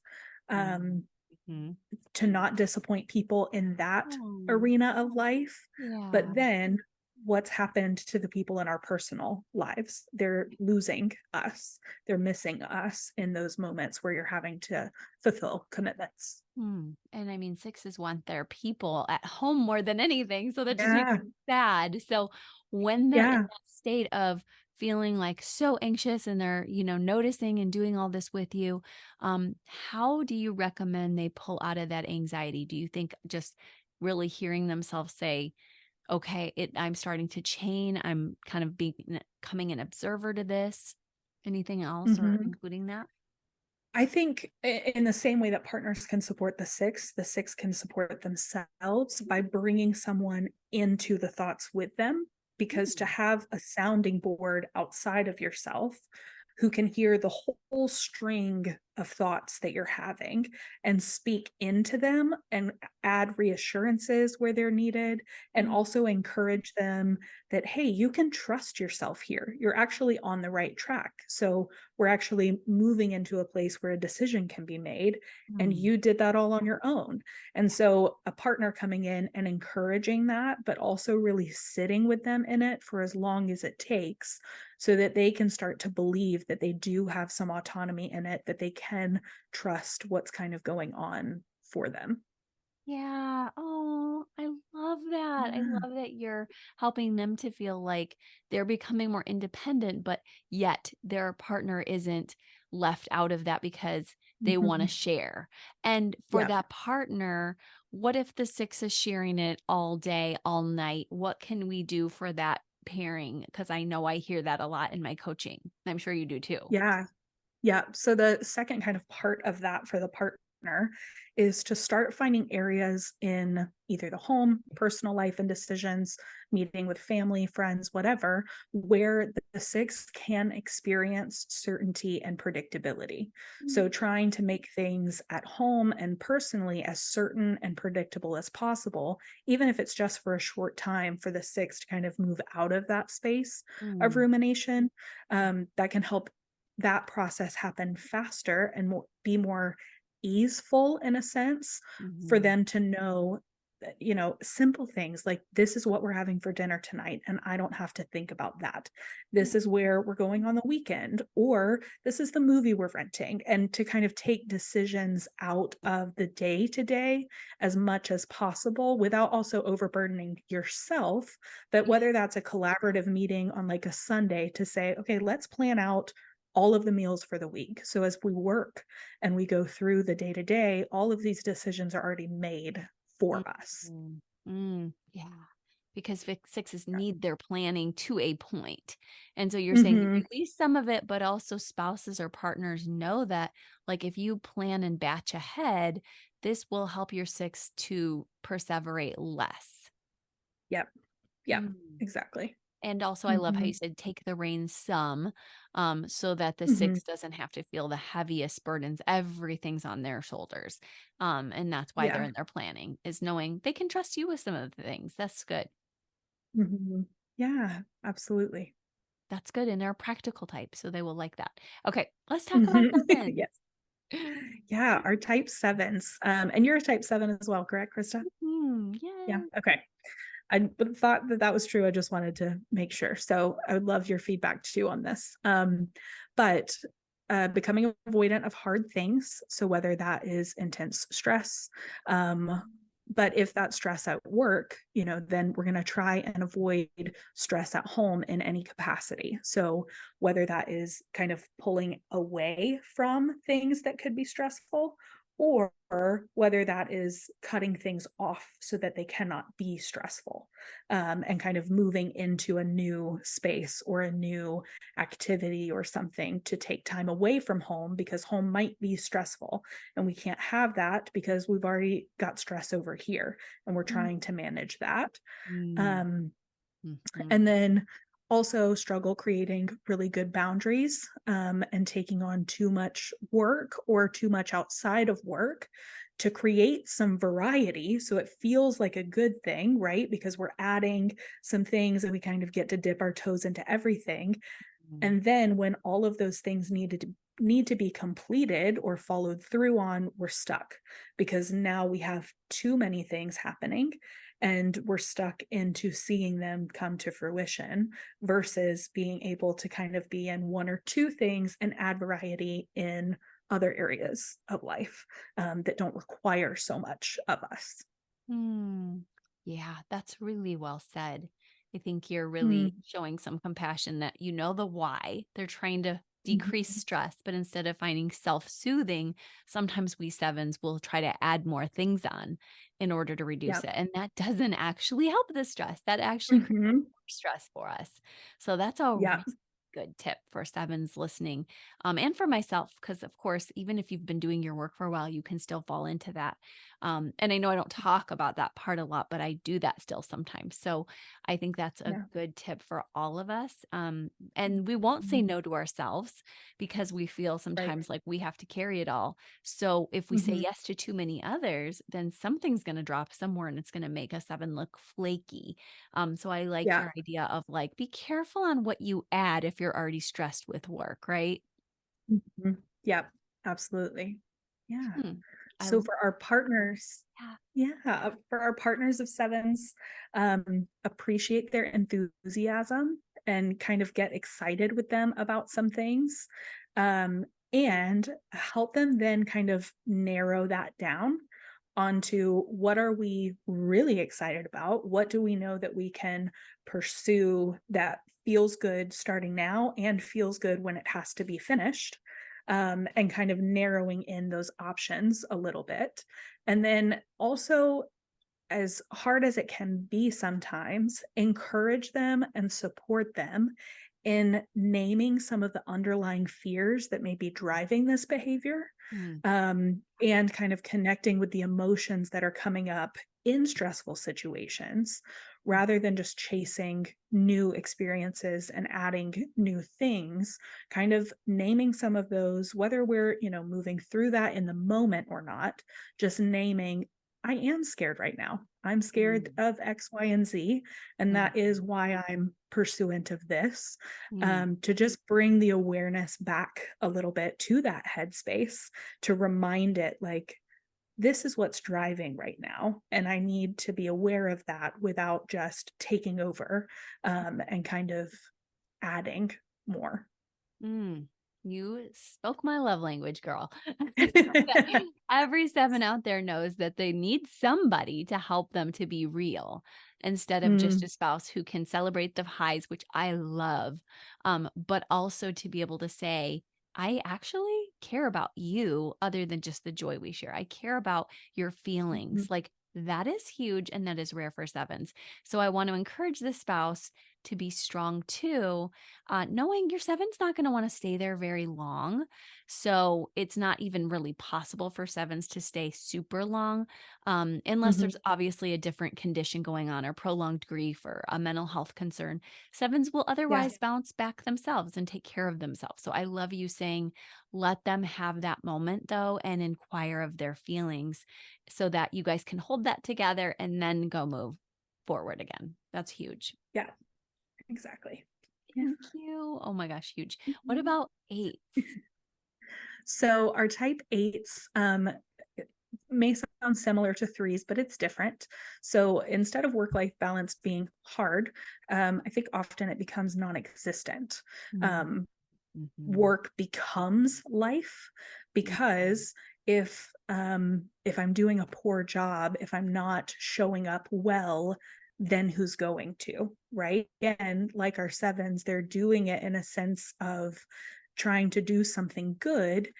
mm, um, mhm. to not disappoint people in that Oh, arena of life. yeah. But then what's happened to the people in our personal lives? They're losing us, they're missing us in those moments where you're having to fulfill commitments. And I mean, sixes want their people at home more than anything, so that just makes Yeah. me sad. So when they're in Yeah. that state of feeling like so anxious and they're, noticing and doing all this with you, how do you recommend they pull out of that anxiety? Do you think just really hearing themselves say, okay, I'm starting to chain, I'm kind of becoming an observer to this? Anything else or Mhm. including that? I think, in the same way that partners can support the six can support themselves by bringing someone into the thoughts with them. Because to Mm, have a sounding board outside of yourself, who can hear the whole string of thoughts that you're having and speak into them and add reassurances where they're needed, and Mm, also encourage them that, hey, you can trust yourself here. You're actually on the right track. So we're actually moving into a place where a decision can be made, and mm, you did that all on your own. And so a partner coming in and encouraging that, but also really sitting with them in it for as long as it takes so that they can start to believe that they do have some autonomy in it, that they can trust what's kind of going on for them. yeah. Oh, I love that. I Yeah. love that you're helping them to feel like they're becoming more independent, but yet their partner isn't left out of that because they want to Mhm. share. And for Yeah. that partner, what if the six is sharing it all day, all night? What can we do for that pairing? Because I know I hear that a lot in my coaching. I'm sure you do too. Yeah. Yeah. So the second kind of part of that for the partner is to start finding areas in either the home, personal life and decisions, meeting with family, friends, whatever, where the six can experience certainty and predictability. Mm, So trying to make things at home and personally as certain and predictable as possible, even if it's just for a short time, for the six to kind of move out of that space of mm, rumination. That can help that process happen faster and be more easeful in a sense, for mhm. them to know that, simple things like, this is what we're having for dinner tonight, and I don't have to think about that. This is where we're going on the weekend, or this is the movie we're renting, and to kind of take decisions out of the day to day as much as possible without also overburdening yourself. But Yeah. whether that's a collaborative meeting on like a Sunday to say, okay, let's plan out all of the meals for the week. So as we work and we go through the day to day, all of these decisions are already made for us. Mhm. Yeah. Because sixes need their planning to a point. And so you're saying Mhm. release some of it, but also spouses or partners know that, like, if you plan and batch ahead, this will help your six to perseverate less. Yep. Yep. Mm. Exactly. And also, I love how you Mhm. said take the reins some, so that the Mhm. six doesn't have to feel the heaviest burdens. Everything's on their shoulders. And that's why they're Yeah. in their planning, is knowing they can trust you with some of the things. That's good. Mhm. Yeah, absolutely. That's good. And they're a practical type, so they will like that. Okay, let's talk about Mhm. sevens. Yes. Yeah, our type 7s, and you're a type 7 as well, correct, Krista? Yeah, Yeah. okay. I would thought that that was true, I just wanted to make sure. So, I would love your feedback too on this. But, becoming avoidant of hard things, so whether that is intense stress, but if that's stress at work, then we're gonna try and avoid stress at home in any capacity. So, whether that is kind of pulling away from things that could be stressful, or whether that is cutting things off so that they cannot be stressful, and kind of moving into a new space or a new activity or something to take time away from home because home might be stressful, and we can't have that because we've already got stress over here and we're trying to manage that. Mm, Um, and mhm, then also struggle creating really good boundaries, and taking on too much work or too much outside of work to create some variety so it feels like a good thing, right? Because we're adding some things and we kind of get to dip our toes into everything. mm, And then when all of those things need to be completed or followed through on, we're stuck because now we have too many things happening and we're stuck into seeing them come to fruition versus being able to kind of be in one or two things and add variety in other areas of life, that don't require so much of us. mm. Yeah, that's really well said. I think you're really Mm, showing some compassion that you know the why. They're trying to decrease mhm. stress, but instead of finding self soothing, sometimes we sevens will try to add more things on in order to reduce Yep. it. And that doesn't actually help the stress. That actually creates Mhm. more stress for us. So that's a really Yep. good tip for sevens listening, and for myself, because of course, even if you've been doing your work for a while, you can still fall into that. And I know I don't talk about that part a lot, but I do that still sometimes. So I think that's a Yeah. good tip for all of us. And we won't say Mhm. no to ourselves because we feel Right. sometimes like we have to carry it all. So if we say Mhm. yes to too many others, then something's going to drop somewhere and it's going to make a seven look flaky. So I like Yeah. your idea of like, be careful on what you add if you're already stressed with work, right? Mhm. Yep, absolutely. Yeah. Hmm. I So love for our partners, that. yeah, for our partners of sevens, appreciate their enthusiasm and kind of get excited with them about some things. And help them then kind of narrow that down onto what are we really excited about? What do we know that we can pursue that feels good starting now and feels good when it has to be finished? And kind of narrowing in those options a little bit. And then also, as hard as it can be sometimes, encourage them and support them in naming some of the underlying fears that may be driving this behavior, Hmm. and kind of connecting with the emotions that are coming up in stressful situations rather than just chasing new experiences and adding new things, kind of naming some of those, whether we're, moving through that in the moment or not, just naming, I am scared right now. I'm scared Hmm. of X, Y, and Z. And Hmm. that is why I'm pursuant of this, Hmm. to just bring the awareness back a little bit to that headspace, to remind it like, this is what's driving right now. And I need to be aware of that without just taking over, and kind of adding more. Mm, you spoke my love language, girl. That every seven out there knows that they need somebody to help them to be real instead of just Mm, a spouse who can celebrate the highs, which I love, but also to be able to say, I actually care about you other than just the joy we share. I care about your feelings. mhm, Like that is huge and that is rare for sevens. So I want to encourage the spouse to be strong too, knowing your seven's not going to want to stay there very long. So it's not even really possible for sevens to stay super long, unless mhm. there's obviously a different condition going on or prolonged grief or a mental health concern. Sevens will Yeah. otherwise bounce back themselves and take care of themselves. So I love you saying, let them have that moment though and inquire of their feelings so that you guys can hold that together and then go move forward again. That's huge. Yeah. Exactly. Yeah. Thank you. Oh my gosh, huge. What Mhm. about eights? So our type eights, it may sound similar to threes, but it's different. So instead of work-life balance being hard, I think often it becomes non-existent. Mm, Um, mhm, Work becomes life, because if I'm doing a poor job, if I'm not showing up well, then who's going to, right? And like our sevens, they're doing it in a sense of trying to do something good.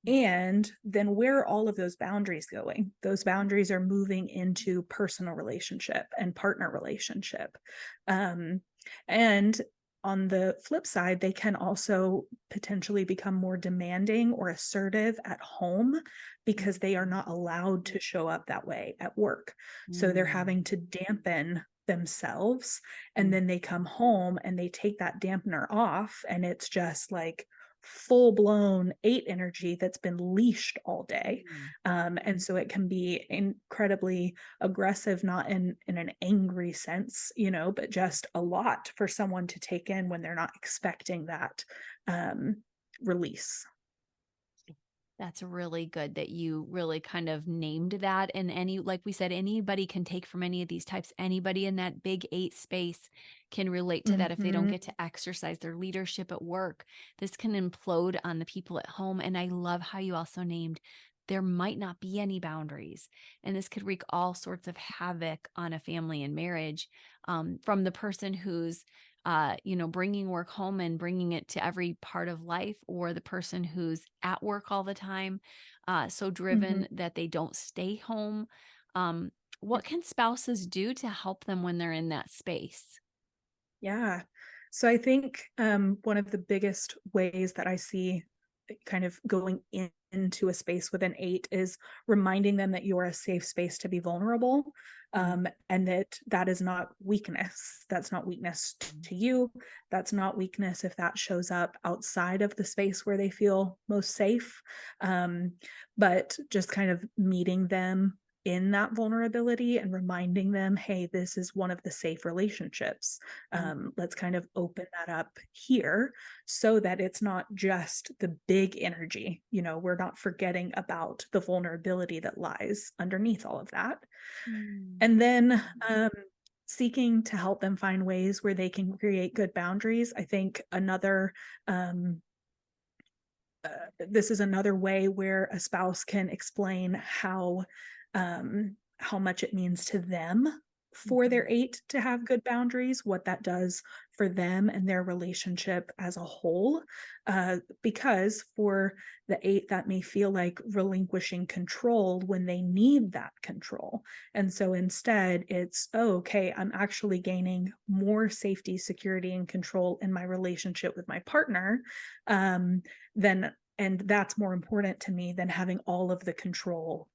And then where are all of those boundaries going? Those boundaries are moving into personal relationship and partner relationship. Um, and on the flip side, they can also potentially become more demanding or assertive at home because they are not allowed to show up that way at work. So they're mm, having to dampen themselves. And mm, then they come home and they take that dampener off, and it's just like full blown eight energy that's been leashed all day. mm. And so it can be incredibly aggressive, not in an angry sense, but just a lot for someone to take in when they're not expecting that, um, release. That's really good that you really kind of named that. And like we said, anybody can take from any of these types. Anybody in that big eight space can relate to that if they don't Hmm. get to exercise their leadership at work. This can implode on the people at home. And I love how you also named there might not be any boundaries. And this could wreak all sorts of havoc on a family and marriage, from the person who's bringing work home and bringing it to every part of life, or the person who's at work all the time, so Hmm. driven that they don't stay home. What can spouses do to help them when they're in that space? Yeah. So I think, one of the biggest ways that I see kind of going into a space with an 8 is reminding them that you're a safe space to be vulnerable, Mm, and that that is not weakness. That's not weakness to you. That's not weakness if that shows up outside of the space where they feel most safe. Um, but just kind of meeting them in that vulnerability and reminding them, hey, this is one of the safe relationships. mm, Let's kind of open that up here so that it's not just the big energy. We're not forgetting about the vulnerability that lies underneath all of that. mm, And then seeking to help them find ways where they can create good boundaries. I think um, this is another way where a spouse can explain how much it means to them for mhm, their 8 to have good boundaries, what that does for them and their relationship as a whole. Because for the 8, that may feel like relinquishing control when they need that control. And so instead, it's, oh, okay, I'm actually gaining more safety, security, and control in my relationship with my partner. Um, then and that's more important to me than having all of the control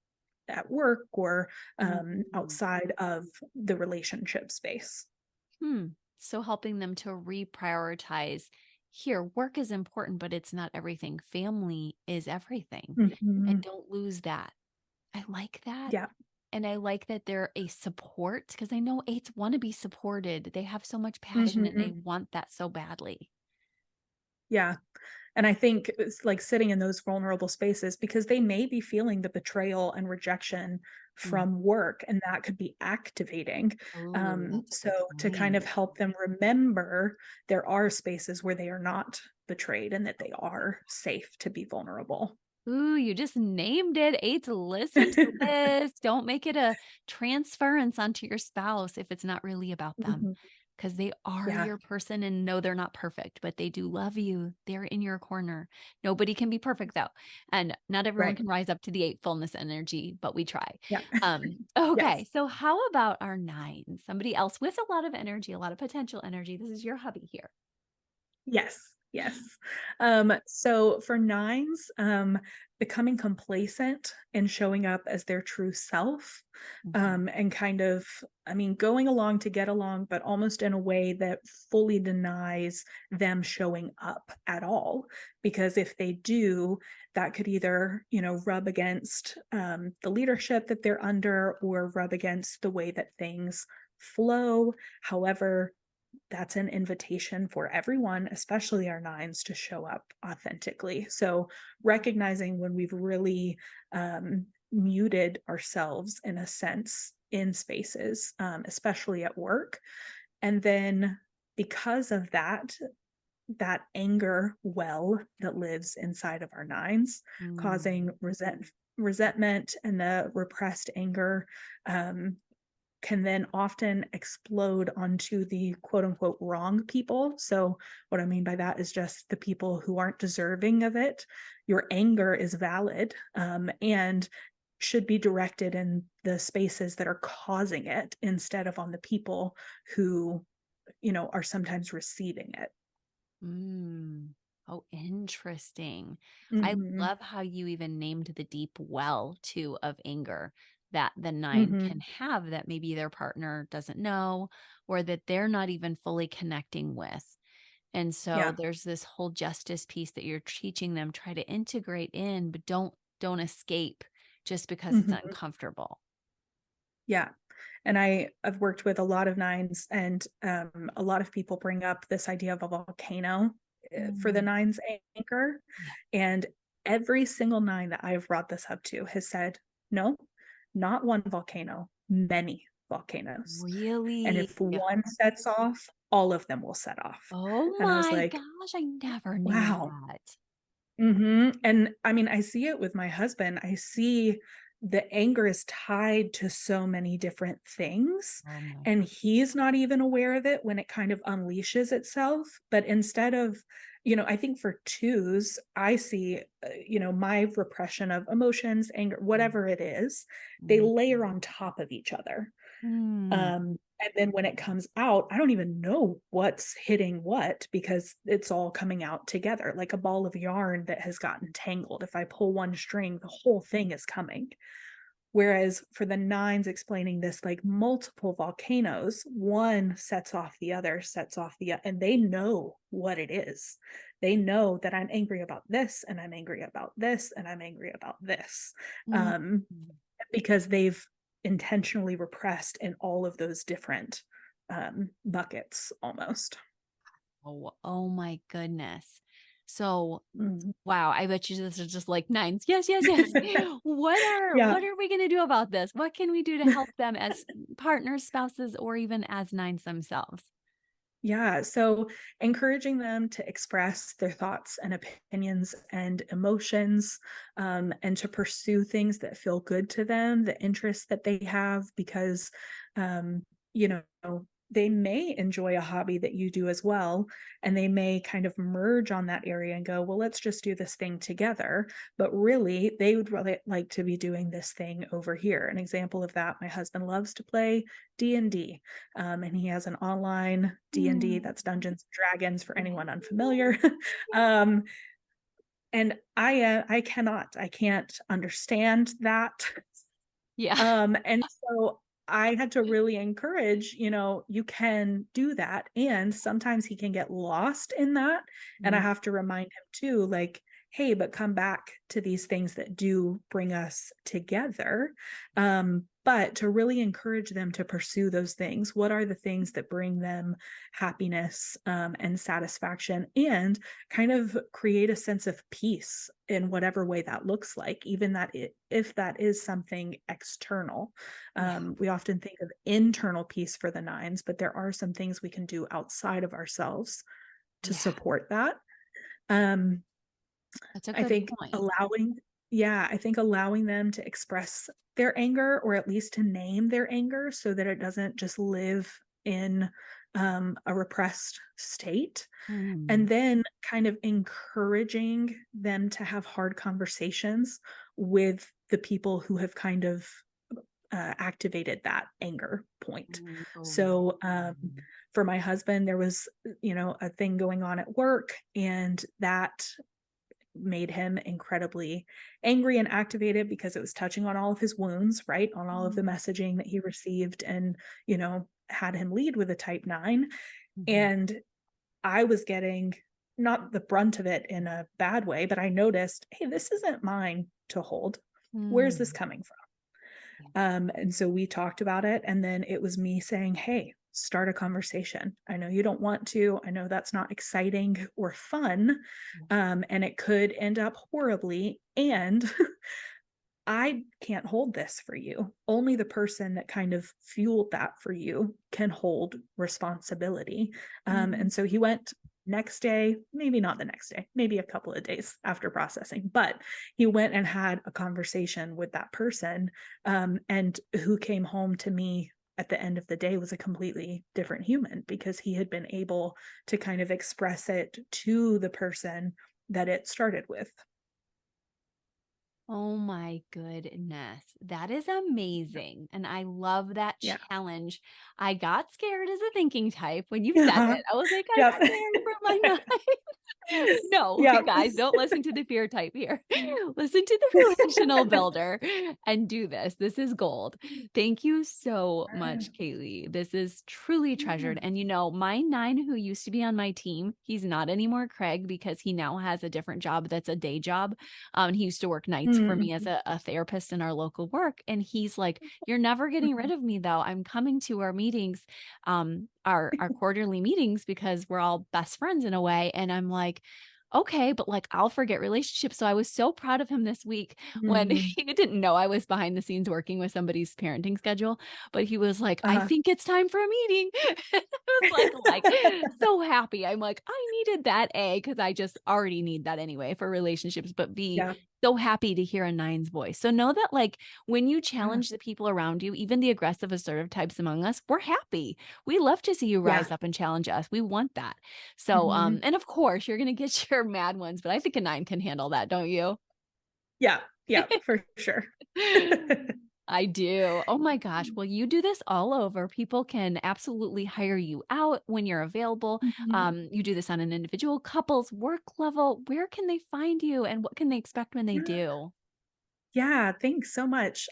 at work or mm. outside of the relationship space. Hmm. So helping them to reprioritize here, work is important, but it's not everything. Family is everything. And Mhm. don't lose that. I like that. Yeah. And I like that they're a support because I know eights want to be supported. They have so much passion and they Mhm. want that so badly. Yeah. And I think it's like sitting in those vulnerable spaces because they may be feeling the betrayal and rejection Mm. from work, and that could be activating. Oh, that's a So good to kind of point. help them remember there are spaces where they are not betrayed and that they are safe to be vulnerable. Ooh, you just named it. Eights, listen to this. Don't make it a transference onto your spouse if it's not really about them. Mhm. Because they are Yeah. your person and no, they're not perfect, but they do love you. They're in your corner. Nobody can be perfect though. And not everyone Right. can rise up to the eight fullness energy, but we try. Yeah. Okay. Yes. So how about our nines? Somebody else with a lot of energy, a lot of potential energy. This is your hubby here. Yes, yes. So for nines, becoming complacent and showing up as their true self, Mhm. and kind of, I mean, going along to get along, but almost in a way that fully denies them showing up at all. Because if they do, that could either, rub against the leadership that they're under or rub against the way that things flow. However, that's an invitation for everyone, especially our nines, to show up authentically. So, recognizing when we've really muted ourselves in a sense in spaces, especially at work. And then, because of that, that anger well that lives inside of our nines, Mm. causing resentment and the repressed anger, um, can then often explode onto the quote unquote wrong people. So, what I mean by that is just the people who aren't deserving of it. Your anger is valid, and should be directed in the spaces that are causing it instead of on the people who, are sometimes receiving it. Mm. Oh, interesting. I Hmm. love how you even named the deep well too of anger that the nine can Hmm. have that maybe their partner doesn't know or that they're not even fully connecting with. And so Yeah. there's this whole justice piece that you're teaching them try to integrate in, but don't escape just because it's Hmm. uncomfortable. Yeah. And I've worked with a lot of nines, and a lot of people bring up this idea of a volcano for the Mm. nines anchor. Yeah. And every single nine that I've brought this up to has said, no, not one volcano, many volcanoes. And Really? if one sets off, all of them will set off. Oh And I was my like, gosh, I never knew wow. that. And I mean, I see it with my husband. I see the anger is tied to so many different things, Oh my and god. he's not even aware of it when it kind of unleashes itself. But instead of, I think for twos, I see, my repression of emotions, anger, whatever it is, they layer on top of each other. Mm. And then when it comes out, I don't even know what's hitting what because it's all coming out together like a ball of yarn that has gotten tangled. If I pull one string, the whole thing is coming. Whereas for the nines explaining this like multiple volcanoes, one sets off the other, sets off the and they know what it is. They know that I'm angry about this and I'm angry about this and I'm angry about this. Mm. Um, because they've intentionally repressed in all of those different buckets almost. Oh my goodness. So Mhm. wow, I bet you this is just like nines. Yes, yes, yes. Yeah. What are we going to do about this? What can we do to help them as partners, spouses, or even as nines themselves? Yeah. So encouraging them to express their thoughts and opinions and emotions, and to pursue things that feel good to them, the interests that they have, because, you know, they may enjoy a hobby that you do as well. And they may kind of merge on that area and go, well, let's just do this thing together. But really, they would really like to be doing this thing over here. An example of that, my husband loves to play D&D, and he has an online D&D, Mm. that's Dungeons and Dragons for anyone unfamiliar. um, and I can't understand that. Yeah. And so I had to really encourage, you can do that. And sometimes he can get lost in that. And I Mm. have to remind him too, like, hey, but come back to these things that do bring us together. But to really encourage them to pursue those things. What are the things that bring them happiness, and satisfaction, and kind of create a sense of peace in whatever way that looks like, even if that is something external. Yeah. We often think of internal peace for the nines, but there are some things we can do outside of ourselves to Yeah. support that. Um, That's a I good think point. allowing, yeah, I think allowing them to express their anger, or at least to name their anger, so that it doesn't just live in, a repressed state. And Mm. then kind of encouraging them to have hard conversations with the people who have kind of, activated that anger point. Mm. Oh. So, for my husband, there was, a thing going on at work, and that made him incredibly angry and activated because it was touching on all of his wounds, right? On all of the Mm. messaging that he received, and, had him lead with a type 9. Mhm. And I was getting not the brunt of it in a bad way, but I noticed, hey, this isn't mine to hold. Where's this Mm. coming from? Yeah. And so we talked about it. And then it was me saying, hey, start a conversation. I know you don't want to. I know that's not exciting or fun. And it could end up horribly. And I can't hold this for you. Only the person that kind of fueled that for you can hold responsibility. Mm. And so he went next day, maybe not the next day, maybe a couple of days after processing, but he went and had a conversation with that person. And who came home to me at the end of the day was a completely different human, because he had been able to kind of express it to the person that it started with. Oh my goodness. That is amazing. And I love that Yeah. challenge. I got scared as a thinking type when you said Yeah. it. I was like, I'm Yep. scared for my night. No, Yep. guys, don't listen to the fear type here. Listen to the relational builder and do this. This is gold. Thank you so much, Kaleigh. This is truly treasured. And my nine who used to be on my team, he's not anymore, Craig, because he now has a different job that's a day job. He used to work nights for me as Mhm. a therapist in our local work. And he's like, you're never getting rid of me, though. I'm coming to our meetings, our quarterly meetings, because we're all best friends in a way. And I'm like, okay, but like I'll forget relationships. So I was so proud of him this week when Mhm. he didn't know I was behind the scenes working with somebody's parenting schedule, but he was like, I Uh-huh. think it's time for a meeting. I was so happy. I'm like, I needed that A, because I just already need that anyway for relationships, but B, Yeah. so happy to hear a nine's voice. So know that like when you Yeah. challenge the people around you, even the aggressive, assertive types among us, we're happy. We love to see you Yeah. rise up and challenge us. We want that. So, Mhm. and of course, you're going to get your mad ones, but I think a nine can handle that, don't you? Yeah. Yeah, for sure. I do. Oh my gosh. Well, you do this all over. People can absolutely hire you out when you're available. Mhm. You do this on an individual, couples, work level. Where can they find you and what can they expect when they Yeah. do? Yeah, thanks so much.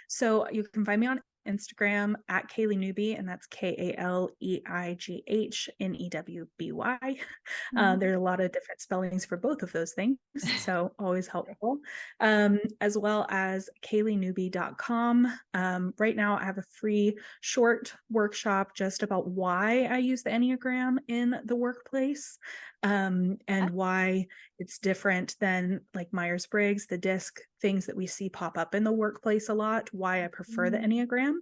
So you can find me on Instagram at Kaleigh Newby, and that's KaleighnEwby. Mhm. There are a lot of different spellings for both of those things, so always helpful. As well as KaleighNewby.com. Right now, I have a free short workshop just about why I use the Enneagram in the workplace, and why it's different than like Myers-Briggs, the DISC, things that we see pop up in the workplace a lot, why I prefer the Mhm. Enneagram.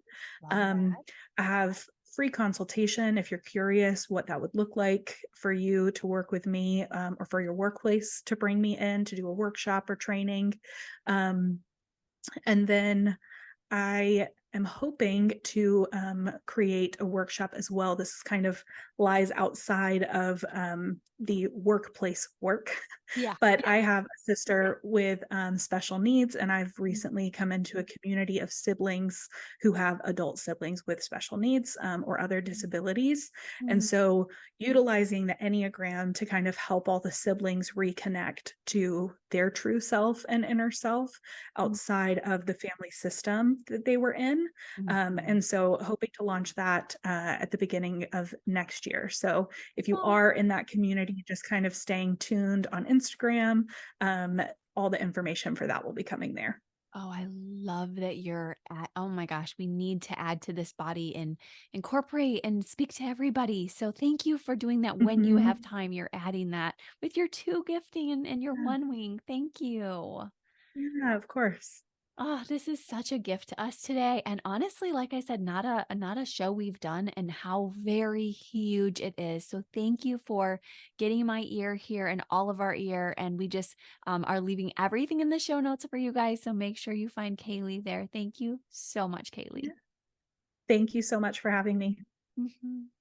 Love Um, that. I have free consultation if you're curious what that would look like for you to work with me, or for your workplace to bring me in to do a workshop or training. Um, and then I am hoping to create a workshop as well. This kind of lies outside of the workplace work. Yeah. But Yeah. I have a sister with special needs, and I've Mhm. recently come into a community of siblings who have adult siblings with special needs, or other disabilities. And Mhm. so, utilizing the Enneagram to kind of help all the siblings reconnect to their true self and inner self Mhm. outside of the family system that they were in. Mhm. And so, hoping to launch that at the beginning of next year. So, if you Oh. are in that community, just kind of staying tuned on Instagram, all the information for that will be coming there. Oh, I love that you're at oh my gosh, we need to add to this body and incorporate and speak to everybody. So thank you for doing that when you have Mhm. time. You're adding that with your two gifting and your Yeah, one wing. Thank you. yeah, of course. Oh, this is such a gift to us today. And honestly, like I said, not a show we've done and how very huge it is. So thank you for getting my ear here and all of our ear. And we just are leaving everything in the show notes for you guys. So make sure you find Kaylee there. Thank you so much, Yeah. Kaylee. Thank you so much for having me. Mhm.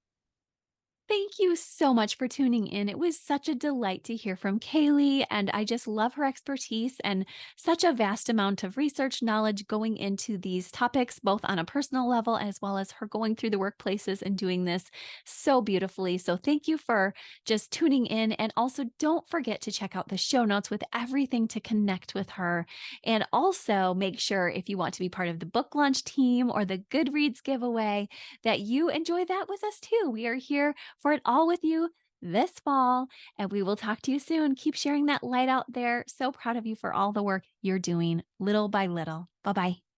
Thank you so much for tuning in. It was such a delight to hear from Kaylee, and I just love her expertise and such a vast amount of research knowledge going into these topics, both on a personal level as well as her going through the workplaces and doing this so beautifully. So, thank you for just tuning in. And also, don't forget to check out the show notes with everything to connect with her. And also, make sure if you want to be part of the book launch team or the Goodreads giveaway, that you enjoy that with us too. We are here for it all with you this fall. And we will talk to you soon. Keep sharing that light out there. So proud of you for all the work you're doing little by little. Bye bye.